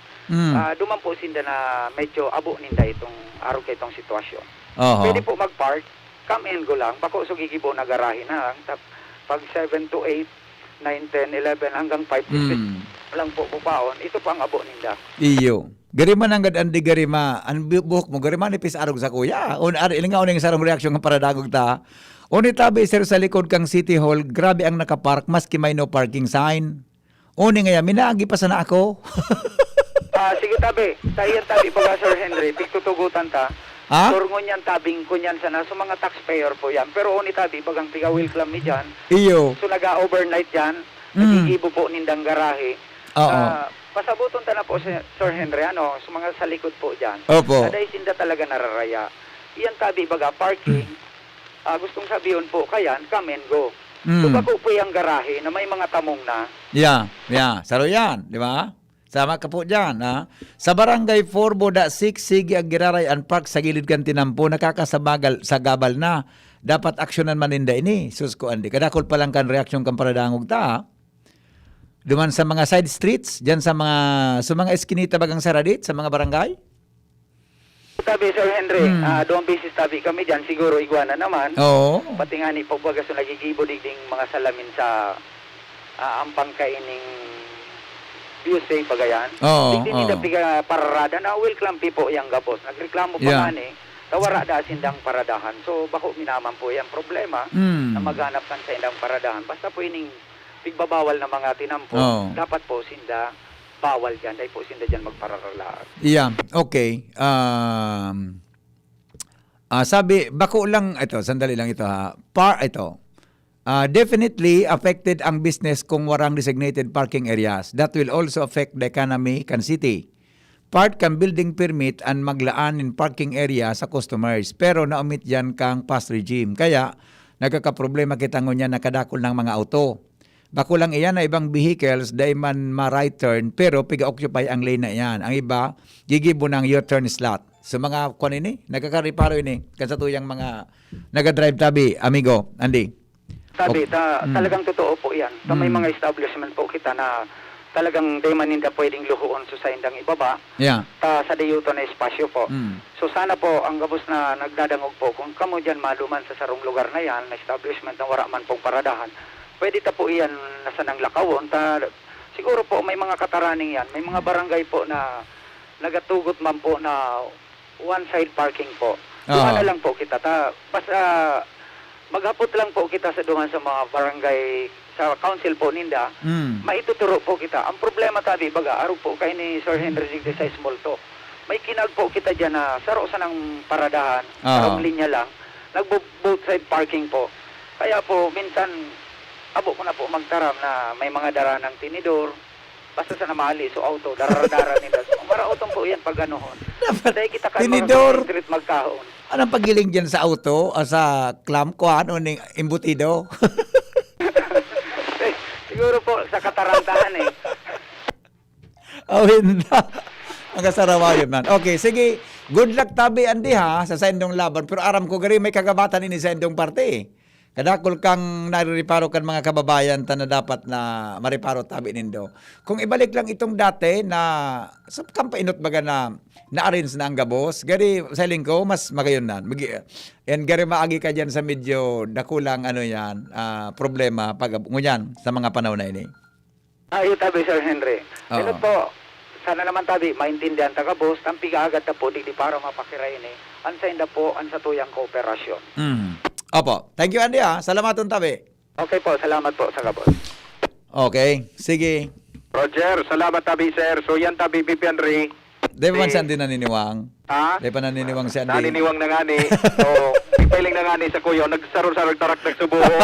duman po sinda na medyo abo ninda itong araw kay itong sitwasyon. Pwede po mag-park, come and go lang, bako so gigibo na garahe na lang, pag 7 to 8, 9, 10, 11 hanggang 5 to 6 lang po pupaon, ito po ang abo ninda. Iyo. Garima nang andi garima, ang buhok mo, garima nipis arog sa kuya. Ilinga uning sarong reaksyon ng paradagog ta. Uni tabi sir sa likod kang City Hall, grabe ang nakapark, maski may no parking sign. Uni nga, minaagi pa sana ako. Sige tabi, tayo tabi baga Sir Henry, pigtutugutan ta. Turngon yan tabing kunyan sana, so mga taxpayer po yan. Pero uni tabi, bagang tiga welcome mi dyan. Iyo. So naga-overnight yan, nagigibo po nindang garahe. Pasabuton ta na po Sir Henry, sa mga sa likod po dyan. Opo. Naday sinda talaga nararaya. Iyan tabi baga parking, gustong sabihin po, kayan, come and go. So bako po yung garahe na may mga tamong na. Yeah. Saro yan, di ba? Sama ka po dyan, ha? Sa barangay 4-6, sige ang giraray ang park sa gilid kan tinampo, nakakasabagal sa gabal na. Dapat aksyonan maninda ini. Sus ko, andi. Kadakol pa lang kan reaksyon kan paradangog ta, ha? Duman sa mga side streets, dyan sa mga eskinita bagang saradit, sa mga barangay? Tabi Sir Henry, doon basis tabi kami dyan, siguro iguana naman. Oo. Pati nga ni pagbaga so nagigibo digding mga salamin sa ampang kaining Busay pagayan. Digding nila piga pararada na welcome po yung gabos. Nagreklamo pa nga ni, tawara da sindang paradahan. So bako minaman po yung problema na maghanap kan sa indang paradahan. Basta po ining pigbabawal na mga tinampo, dapat po sinda bawal dyan. Dahil po sinda dyan magpararalaan. Yeah, okay. Sabi, bako lang, ito, sandali lang ito ha. Definitely affected ang business kung warang designated parking areas. That will also affect the economy kan city. Part kan building permit and maglaan in parking area sa customers. Pero naumit dyan kang pass regime. Kaya, nagkakaproblema kita ngunyan nakadakol ng mga auto. Bako lang iyan na ibang vehicles dahil man ma-right turn pero piga-occupy ang lane na iyan. Ang iba, gigibo ng U-turn slot. So mga kwan ini, nagkakariparo ini. Kasatuyang mga nagadrive tabi, amigo, Andy. Tabi, talagang totoo po yan. May mga establishment po kita na talagang di man hindi pwedeng luhuon sa indang ibaba. Yeah. Sa dayuto na espasyo po. So sana po, ang gabos na nagdadangog po, kung kamo dyan maluman sa sarong lugar na yan, na establishment na wala man pong paradahan, pwede ta po iyan nasa nang lakawon. Siguro po may mga kataraning yan. May mga barangay po na nagatugot man po na one-side parking po. Doon na lang po kita. Basta maghapot lang po kita sa doon sa mga barangay, sa council po ninda, maituturo po kita. Ang problema tabi, baga, araw po kay ni Sir Henry Zigde sa small to. May kinag po kita dyan na saro sa ng paradahan, sarong linya lang, both side parking po. Kaya po, minsan, abo ko na po magtaram na may mga dara ng tinidor, basta sa namali, so auto, dara-dara nila. So, maraotong po yan pag ganoon. Dahil kita kan Tinidor? mga street magkahon. Anong pagiling dyan sa auto o sa clam ko? Ano ning embutido? Siguro po sa katarantahan eh. Hindi. Ang kasarawa yun man. Okay, sige. Good luck tabi, Andy ha, sa sendong laban. Pero aram ko gari may kagabatan ini sa sendong parte. Kadakol kang naririparo kan mga kababayan na dapat na mariparo tabi nindo. Kung ibalik lang itong dati na sa kampainot baga na na-arrange na ang gabos, gari sa lingko, mas magayon na. And gari maagi ka dyan sa medyo dakulang problema pag ngunyan sa mga panahon na ini. Ayun tabi, Sir Henry. Ito po, sana naman tabi, maintindihan ta gabos, tampiga agad na po, di para mapakiray ini. Ansa inda po, ansa tuyang kooperasyon. Opo. Thank you, Andy ha. Salamatun tabi. Okay po, salamat po sa gabos. Okay, sige. Roger, salamat tabi, sir. So yan tabi, Pipi Henry. Di ba man si Andy naniniwang? Ha? Di pa naniniwang si Andy? Naniniwang na nga ni. So, ipiling na nga ni sa kuyo. Nagsarong-sarong tarak nagsubuho.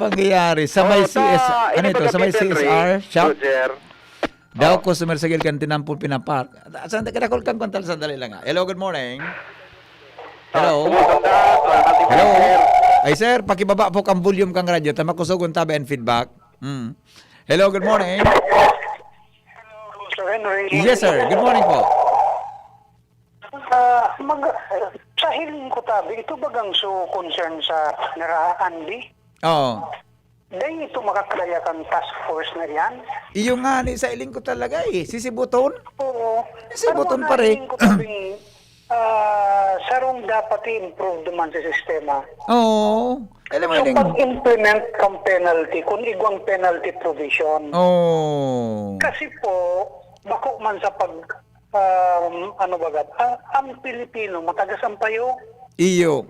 Bangyayari. Sa may CS... Ano ito? Sa may CSR shop? Roger. Daw ko sumersagil kan tinampol pinapar. Sandali kadakol kang kontal sandali lang. Hello, good morning. Hello. Hello. Ay sir, pakibaba po kang volume kang radyo. Tama ko sugon tabi and feedback. Hello, good morning. Sir Henry. Yes sir, good morning po. Sa hiling ko tabi, ito bagang so concern sa Andy? Oo. Dahil ito makaklaya kang task force na yan? Iyo nga ni sa iling ko talaga Sisibuton? Oo. Sisibuton pa rin. Ko sarong dapat i-improve naman sa sistema. Oo. Alam mo So iling. pag-implement kang penalty, kung igwang penalty provision. Oo. Kasi po, bako man sa ang Pilipino, matagasampayo. Iyo.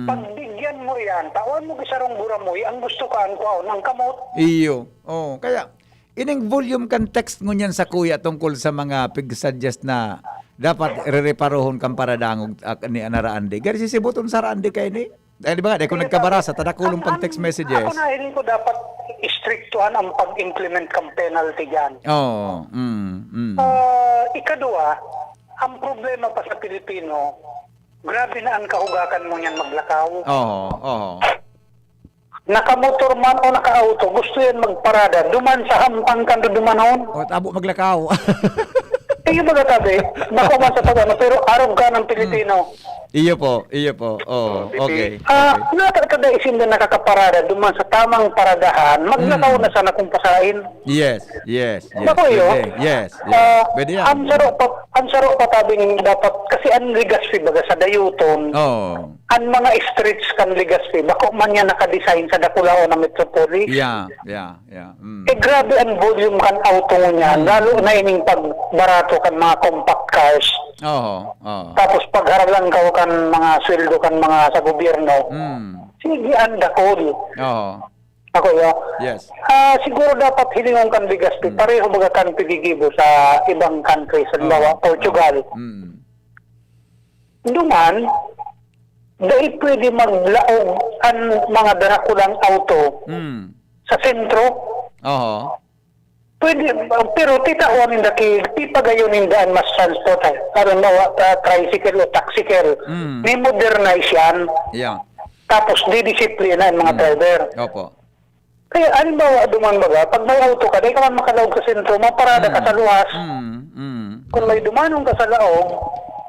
Pagbigyan mo yan, tawan mo kisarong buramoy, ang gusto kaan ko ng kamot. Iyo. Oh, kaya ining volume kan text ngunyan sa kuya tungkol sa mga pig-suggest na dapat re-reparohon kang paradangog ni Anaraandi. Gari sisibuton sa Raandi kay ni. Dahil ba kung nagkabarasa tadakulong pang text messages. Ako na hindi ko dapat istriktuhan ang pag-implement kang penalty dyan. Oo. Ikadua, ang problema pa sa Pilipino, grabe na ang kahugakan mo niyan maglakaw. Oo. Nakamotor man o naka-auto, gusto yan magparada. Duman sa hampang kanto dumanon. O tabo maglakaw. Iyo ba tabi? Bako man sa pagano, pero arog ka ng Pilipino. Iyo po. Oh, okay. Nakakada isin na nakakaparada duman sa tamang paradahan, maglakaw na sana kung pasain. Yes. Bako iyo? Yes. Pwede yan. Ang saro pa tabing dapat, kasi ang Legazpi baga sa dayuton, ang mga streets kan Legazpi, bako man yan nakadesign sa Dakulao na metropolis. Yeah. Grabe ang volume kan auto niya, lalo na ining pagbarato kan mga compact cars. Tapos pagharap lang ka kan mga sweldo kan mga sa gobyerno. Sige, ang dakol. Ako Yes. siguro dapat hilingon kan Legazpi, pareho baga kan pigigibo sa ibang countries, halimbawa Portugal. Duman, dahil pwede maglaog ang mga darakulang auto sa sentro. Pwede, pero titawan ninda tipagayon nindaan mas transport. Karon tricycle o taxicle. May modernize yan. Yeah. Tapos didisiplina ang mga driver. Opo. Kaya alimbawa duman baga, pag may auto ka, dahil ka man makalaog sa sentro, maparada ka sa luwas. Kung may dumanong ka sa laog,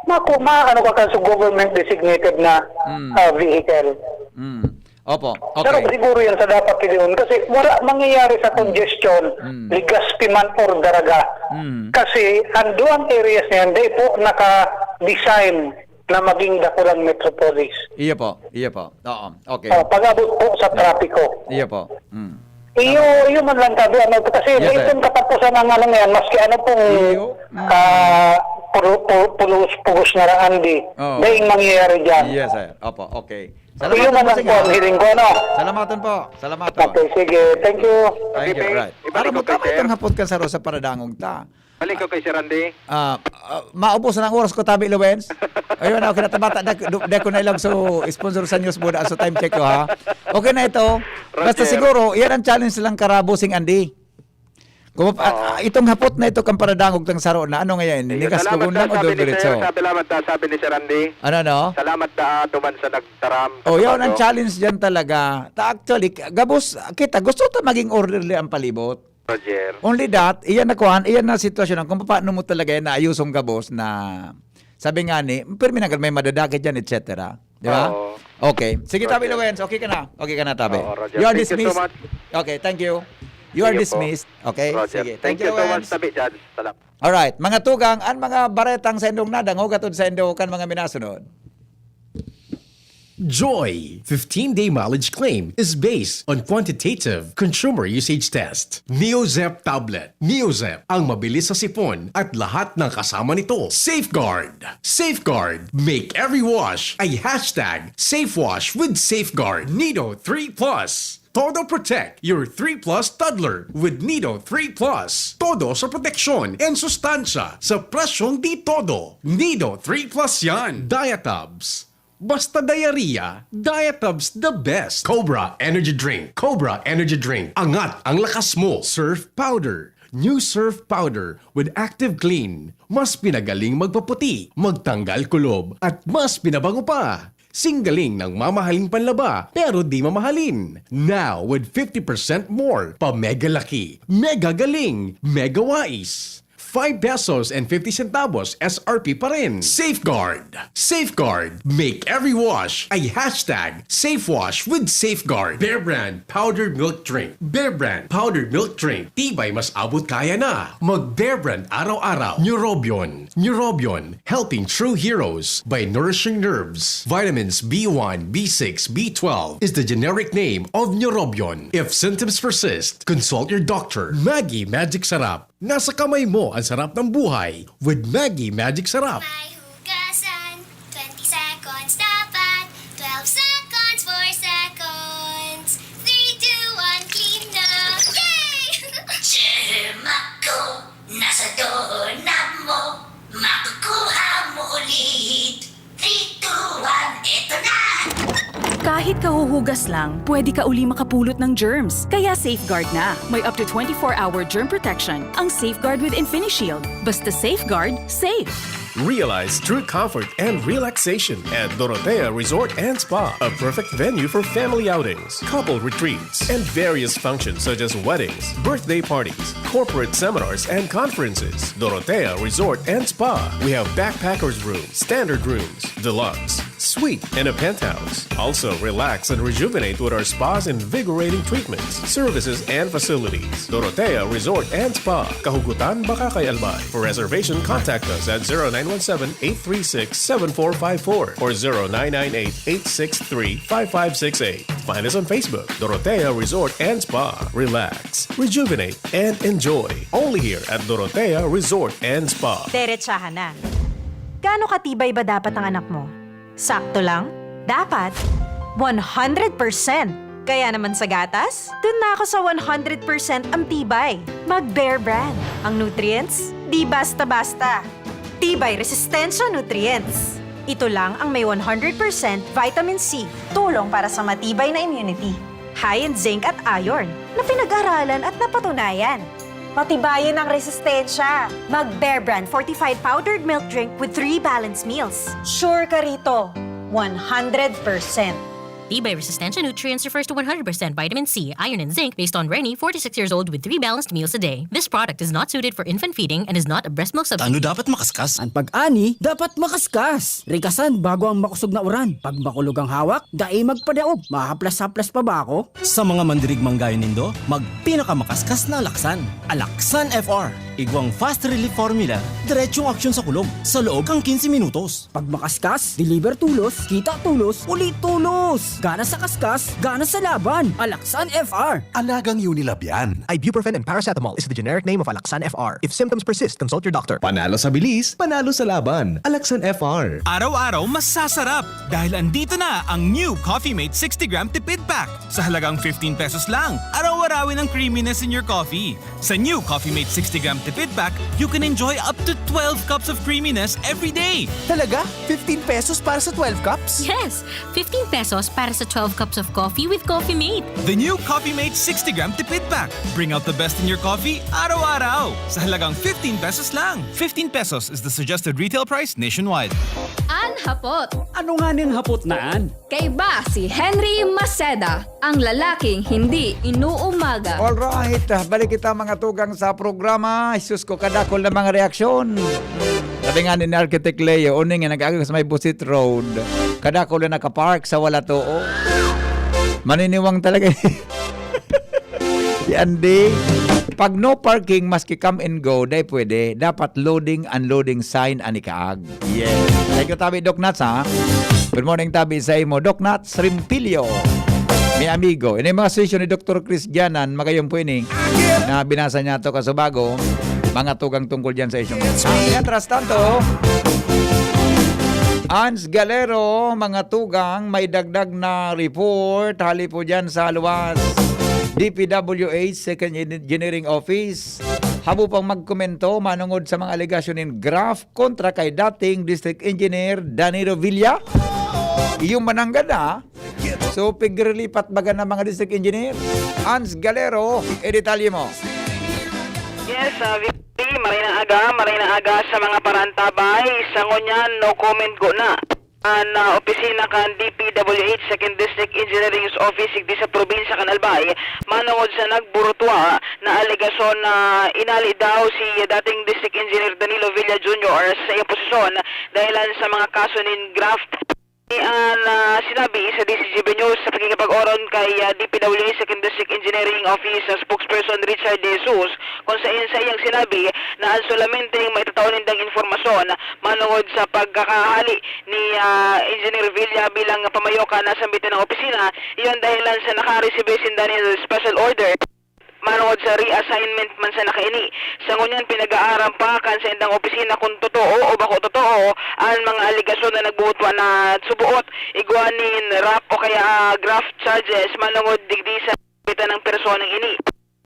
maano ka sa government designated na vehicle. Opo. Pero siguro yan sa dapat piliun kasi wala mangyayari sa congestion, Legazpi man or Daraga. Kasi ang duang areas niyan, di po naka-design na maging dakulang metropolis. Iyo po. Oo. Okay. Pag-abot po sa trapiko. Iyo po. Iyo man lang tabi, kasi Yes, itong katapusan ng ano ngayon, maski ano pong pugos na Raandi, dahil mangyayari dyan. Yes, sir. Opo, okay. Iyo man lang po ang hiling ko, no? Salamatan po. Okay, sige. Thank you. Thank you. Right. Para mo tama itong hapot ka sa Rosa Paradangog ta. Balik ko kay Sir Randy. Maubos na ang oras ko tabi, Lawens. Ayun ako kinatabata. Deko na ilang so sponsor sa news board. So time check ko ha. Okay na ito. Basta siguro, yan ang challenge lang karabo sing Andy. Itong hapot na ito kang paradangog ng saro na ano ngayon? Nikas ko lang o diretso? Salamat sabi ni Sir Randy. Ano? Salamat duman sa nagtaram. Yun ang challenge dyan talaga. Actually, gabos, kita, gusto ito maging orderly ang palibot. Roger. Only that, iyan na sitwasyon kung paano mo talaga yan naayusong gabos na sabi nga ni, perminagal may madadakit dyan, etc. Di ba? Okay. Sige, Tabi Lawens, okay ka na? Okay ka na, Tabi. You are dismissed. So much. Okay, thank you. You are dismissed. Okay, Roger. sige. Thank you so much, Tabi Chad. Salamat. Alright, mga tugang, ang mga baretang sa indong nadang, hugatod sa indong kan mga minasunod. Joy 15-day mileage claim is based on quantitative consumer usage test. NeoZep tablet. NeoZep ang mabilis sa sipon at lahat ng kasama nito. Safeguard. Safeguard. Make every wash a hashtag SafeWash with Safeguard. Nido 3 Plus. Todo protect your 3 Plus toddler with Nido 3 Plus. Todo sa proteksyon and sustansya sa presyong di todo. Nido 3 Plus yan. Diatabs. Basta diarrhea, Diet Hubs the best. Cobra Energy Drink. Cobra Energy Drink. Angat ang lakas mo. Surf Powder. New Surf Powder with Active Clean. Mas pinagaling magpaputi, magtanggal kulob, at mas pinabango pa. Singgaling ng mamahaling panlaba pero di mamahalin. Now with 50% more. Pa-mega laki, mega galing, mega wise. 5 pesos and 50 centavos SRP pa rin. Safeguard. Safeguard. Make every wash ay hashtag SafeWash with Safeguard. Bear Brand Powdered Milk Drink. Bear Brand Powdered Milk Drink. Tibay mas abot kaya na. Mag Bear Brand araw-araw. Neurobion. Neurobion. Helping true heroes by nourishing nerves. Vitamins B1, B6, B12 is the generic name of Neurobion. If symptoms persist, consult your doctor. Maggie Magic Sarap. Nasa kamay mo ang sarap ng buhay with Maggie Magic Sarap. Hugasan, 20 seconds dapat, 12 seconds, 4 seconds, 3, 2, 1, clean na! Yay! Ako, nasa doorknob mo, makukuha mo ulit. 3, 2, 1, eto na! Kahit kahuhugas lang, pwede ka uli makapulot ng germs. Kaya Safeguard na. May up to 24-hour germ protection ang Safeguard with InfiniShield. Basta Safeguard, safe. Realize true comfort and relaxation at Dorotea Resort and Spa, a perfect venue for family outings, couple retreats, and various functions such as weddings, birthday parties, corporate seminars, and conferences. Dorotea Resort and Spa. We have backpackers rooms, standard rooms, deluxe, suite, and a penthouse. Also, relax and rejuvenate with our spa's invigorating treatments, services, and facilities. Dorotea Resort and Spa, Kahugutan, Bakakay, Albay. For reservation, contact us at 0917-836-7454 or 0998-863-5568. Find us on Facebook, Dorotea Resort and Spa. Relax, rejuvenate, and enjoy. Only here at Dorotea Resort and Spa. Derechahan na. Gaano katibay ba dapat ang anak mo? Sakto lang? Dapat 100%. Kaya naman sa gatas, dun na ako sa 100% ang tibay. Mag-Bear Brand. Ang nutrients, di basta-basta. Tibay Resistensya Nutrients. Ito lang ang may 100% vitamin C, tulong para sa matibay na immunity. High in zinc at iron, na pinag-aralan at napatunayan. Patibayin ang resistensya. Mag-Bear Brand Fortified Powdered Milk Drink with 3 balanced meals. Sure ka rito, 100%. Tibay Resistensya Nutrients refers to 100% vitamin C, iron, and zinc based on Rennie, 46 years old with 3 balanced meals a day. This product is not suited for infant feeding and is not a breast milk substitute. Ano dapat makaskas? Ang pag-ani, dapat makaskas. Rikasan bago ang makusog na uran. Pag makulog ang hawak, dai magpadaog. Mahaplas-haplas pa ba ako? Sa mga mandirigmang gaya nindo, magpinakamakaskas na Alaksan. Alaksan FR. Igwang fast relief formula, diretsong aksyon sa kulog. Sa loob ng 15 minutos. Pag makaskas, deliver tulos, kita tulos, ulit tulos. Gana sa kaskas, gana sa laban. Alaksan FR. Alagang Unilab yan. Ibuprofen and paracetamol is the generic name of Alaksan FR. If symptoms persist, consult your doctor. Panalo sa bilis, panalo sa laban. Alaksan FR. Araw-araw mas sasarap dahil andito na ang new Coffee Mate 60-gram tipid pack. Sa halagang 15 pesos lang, araw-arawin ang creaminess in your coffee. Sa new Coffee Mate 60-gram tipid pack, you can enjoy up to 12 cups of creaminess every day. Talaga? 15 pesos para sa 12 cups? Yes, 15 pesos para sa 12 cups of coffee with Coffee Mate. The new Coffee Mate 60-gram tipid pack. Bring out the best in your coffee araw-araw. Sa halagang 15 pesos lang. 15 pesos is the suggested retail price nationwide. An hapot. Ano nga ning hapot naan? Kay ba si Henry Maceda, ang lalaking hindi inuumaga. Alright, balik kita mga tugang sa programa. Isus ko kadakol na mga reaksyon. Sabi nga ni Architect Leo, uning nga nag-agay sa may Busit Road. Kadakol na nakapark sa wala to. Oh. Maniniwang talaga. Si Andy. Pag no parking, maski come and go, day pwede. Dapat loading, unloading sign ani kaag. Yes. Thank you, Tabi Doc Nuts, ha? Good morning, Tabi, sa imo. Doc Nuts, Rimpilio. Mi amigo. Ini mga session ni Dr. Chris Janan, magayong po ini, na binasa niya to kasubago, mga tugang tungkol dyan sa isyong. Mientras tanto, Ans Galero, mga tugang, may dagdag na report. Hali po dyan sa luwas. DPWH, Second Engineering Office. Habo pang magkomento, manungod sa mga alegasyon ng Graph kontra kay dating District Engineer Danilo Villa. Iyong manangga na. So, pigrilipat baga ng mga district engineer. Hans Galero, editalye mo. Yes, Vicky, maray na aga sa mga parantabay. Sa ngunyan, no comment ko na. Na opisina kan DPWH 2nd District Engineering Office sigdi sa probinsya kan Albay manungod sa nagburutwa na alegasyon na inali daw si dating District Engineer Danilo Villa Jr. sa iyang posisyon dahilan sa mga kaso nin graft. Sinabi sa DCGB News sa pagkikipag-oron kay DPWH 2nd District Engineering Office spokesperson Richard De Jesus kung sa iyang sinabi na ang solamente may tataunin dang informasyon manungod sa pagkakahali ni Engineer Villa bilang pamayoka na sambitin ng opisina. Iyon dahilan sa nakareceive sinda ni special order manungod sa reassignment man sa nakaini. Sa ngunyan pinag-aaram pa kan sa indang opisina kung totoo o bako totoo ang mga aligasyon na nagbuhutwa na subuot iguanin rap o kaya graft charges manungod digdi sa bitan ng personang ini.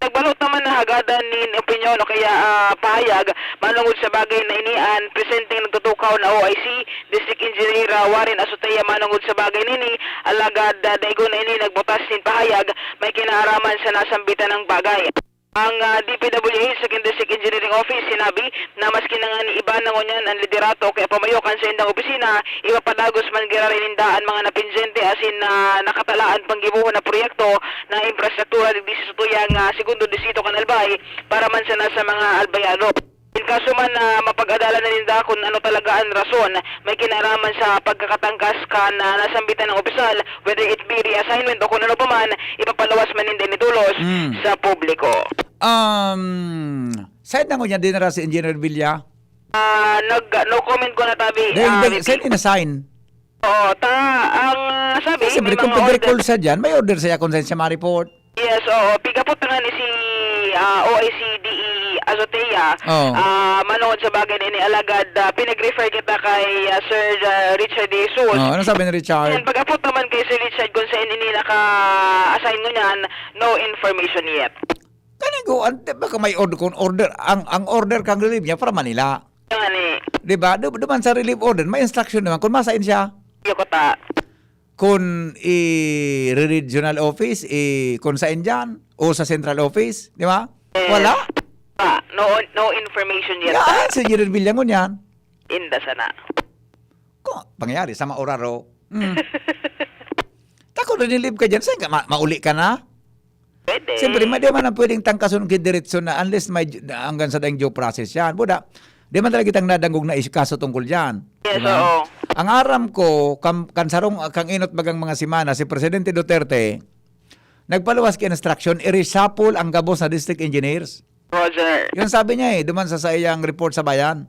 Nagbalot naman na hagadan ni opinyon o kaya pahayag manungod sa bagay na inian presenting nagtutukaw na OIC District Engineer Warren Azotea manungod sa bagay nini alagad daigo na ini nagbutas nin pahayag may kinaaraman sa nasambitan ng bagay. Ang DPWH 2nd District Engineering Office sinabi na maski na nga ni iba na ngunyan ang liderato kaya pamayokan sa indang opisina, ipapadagos man girarinindaan mga napinsyente asin na nakatalaan panggibuho na proyekto na infrastruktura di sa tuyang segundo distrito Kanalbay para man sa nasa mga albayano. In kaso man na mapag-adala na ninda kung ano talaga ang rason, may kinaraman sa pagkakatangkas ka na nasambitan ng opisyal, whether it be reassignment o kung ano pa man, ipapalawas man ninda nitulos sa publiko. Saan na mo niya din na si Engineer Villa? No comment ko na tabi. Saan in-assign? Oo, ang sabi, Siyempre, kung pag-recall sa dyan, may order siya konsensya ma-report. Yes, oo. Pigapot na nga ni si OICDE Azotea. Manood sa bagay ni alagad. Pinag-refer kita kay Sir Richard De Jesus. Ano sabi ni Richard? And pagapot naman kay Sir Richard kung saan ini naka-assign mo niyan, no information yet. Kanigo, baka may order. Ang order kang relieve niya para Manila. Yan eh. Diba? Duman sa relief order, may instruction naman. Kung masain siya. Yokota. Kung i-regional office, kung saan dyan, o sa central office, di ba? Wala. No information yet. Yan, sa Engineer Villa mo yan. Inda sana. Pangyayari, sa maoraro. Tako na nilib ka dyan, saan ka? Mauli ka na? Pwede. Siyempre, di man ang pwedeng tangkasun kidiretso na unless may hanggang sa daing due process yan. Buda, di man talaga kitang nadanggog na kaso tungkol dyan. Yes, oo. Ang aram ko, kansarong kang inot bagang mga simana, si Presidente Duterte, nagpaluwas kay instruction, i-reshuffle ang gabos na district engineers. Roger. Yun sabi niya doon sa iyang report sa bayan.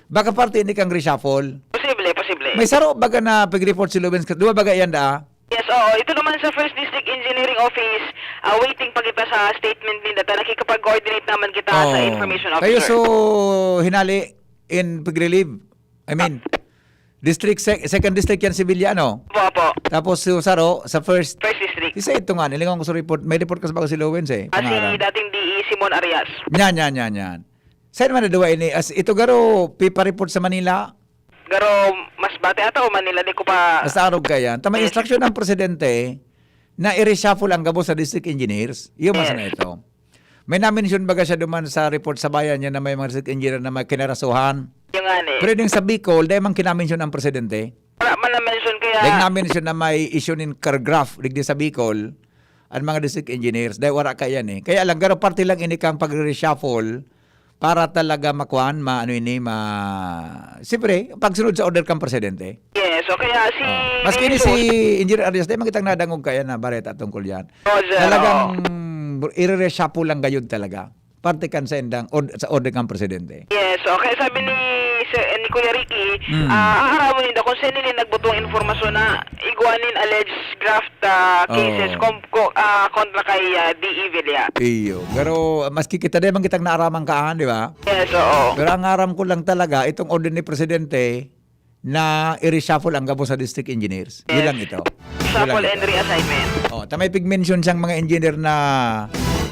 Baka parte hindi kang reshuffle. Posible. May saro baga na pag-report si Lubens, duwa baga yan da? Yes, oo. Ito naman sa First District Engineering Office, waiting pa kita sa statement din data. Nakikipag-coordinate naman kita sa information officer. Kayo so, hinali in pag-relieve. I mean, second district yan si Villano. Opo. Tapos si Saro sa first district. Isa ito nga, nilingon ko sa report. May report kasi bago si Lowens eh. Si dating DE Simon Arias. Yan. Saan man nadawa ini? As ito garo, pipa report sa Manila. Garo, mas bate ata o Manila, di ko pa... Sa arog ka yan. Tama instruction ng presidente na i-reshuffle ang gabo sa district engineers. Iyo mas na ito. May na-mention baga siya duman sa report sa bayan niya na may mga district engineer na may kinarasuhan. Yung nga ni. Pero yung sa Bicol, dahil mang kinamention ng presidente. Wala man na-mention kaya... Dahil na-mention na may issue ng cargraph digdi sa Bicol ang mga district engineers. Dahil wala ka yan eh. Kaya lang, garo parte lang ini kang pag-reshuffle para talaga makuhan, siyempre, pagsunod sa order kang presidente. Yes, so kaya si... Maski ni si Engineer Arias, dahil makitang nadangog kaya na bareta tungkol yan. Roger, talagang i-reshuffle lang gayon talaga. Parte kan sa order kang presidente. Yes, okay. Sabi ni Kuya Ricky, aarawin nila kung saan nila nagbutong informasyon na iguanin alleged graft cases kontra kay D.E. Villa. Iyo. Pero maski kita din, kitang naaramang kaan, di ba? Yes, oo. Pero ang aram ko lang talaga, itong order ni presidente na i-reshuffle ang gabo sa district engineers. Yes. Yun lang ito. Reshuffle and reassignment. Tamay pig-mention siyang mga engineer na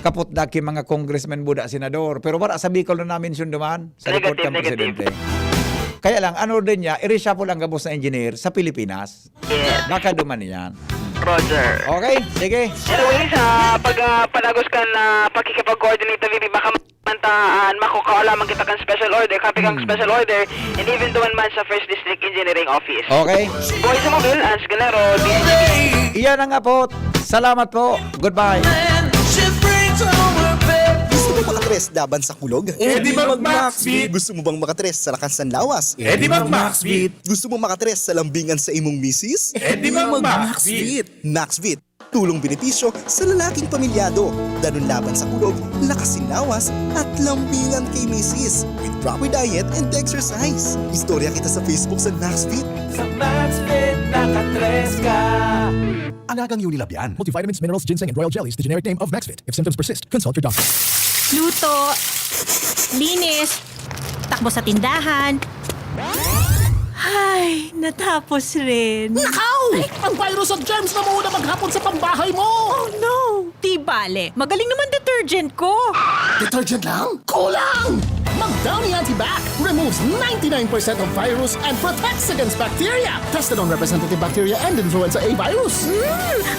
kaput daki mga congressman buda senador. Pero wala sa Bicol na namin siya duman sa report ng presidente. Kaya lang, ano din niya, i-reshuffle ang gabos na engineer sa Pilipinas. Baka duman yan. Roger. Okay, sige. Anyways, pag panagos ka na pakikipag-coordinate na bibi, baka mantaan, makukaalaman kita kang special order, copy kang special order, and even doon man sa First District Engineering Office. Okay. Boy sa mobil, Ans Galero, DNGB. Iyan ang nga po. Salamat po. Goodbye. Gusto mo makatres laban sa kulog? Di mag-Maxbeat! Gusto mo bang makatres sa lakas ng lawas? Di mag-Maxbeat! Gusto mo makatres sa lambingan sa imong misis? Di mag-Maxbeat! Maxbeat, tulong benepisyo sa lalaking pamilyado. Danon laban sa kulog, lakasin lawas, at lambingan kay misis. With proper diet and exercise. Istorya kita sa Facebook sa Maxbeat. Sa Maxbeat, nakatres ka! Alagang Unilab yan. Multivitamins, minerals, ginseng, and royal jellies, the generic name of Maxvit. If symptoms persist, consult your doctor. Luto, linis, takbo sa tindahan. Ay, natapos rin. Nakaw! Ang virus at germs na muna maghapon sa pambahay mo! Oh no! Di bale, magaling naman detergent ko. Detergent lang? Kulang! Mag-Downy Antibac removes 99% of virus and protects against bacteria. Tested on representative bacteria and influenza A virus.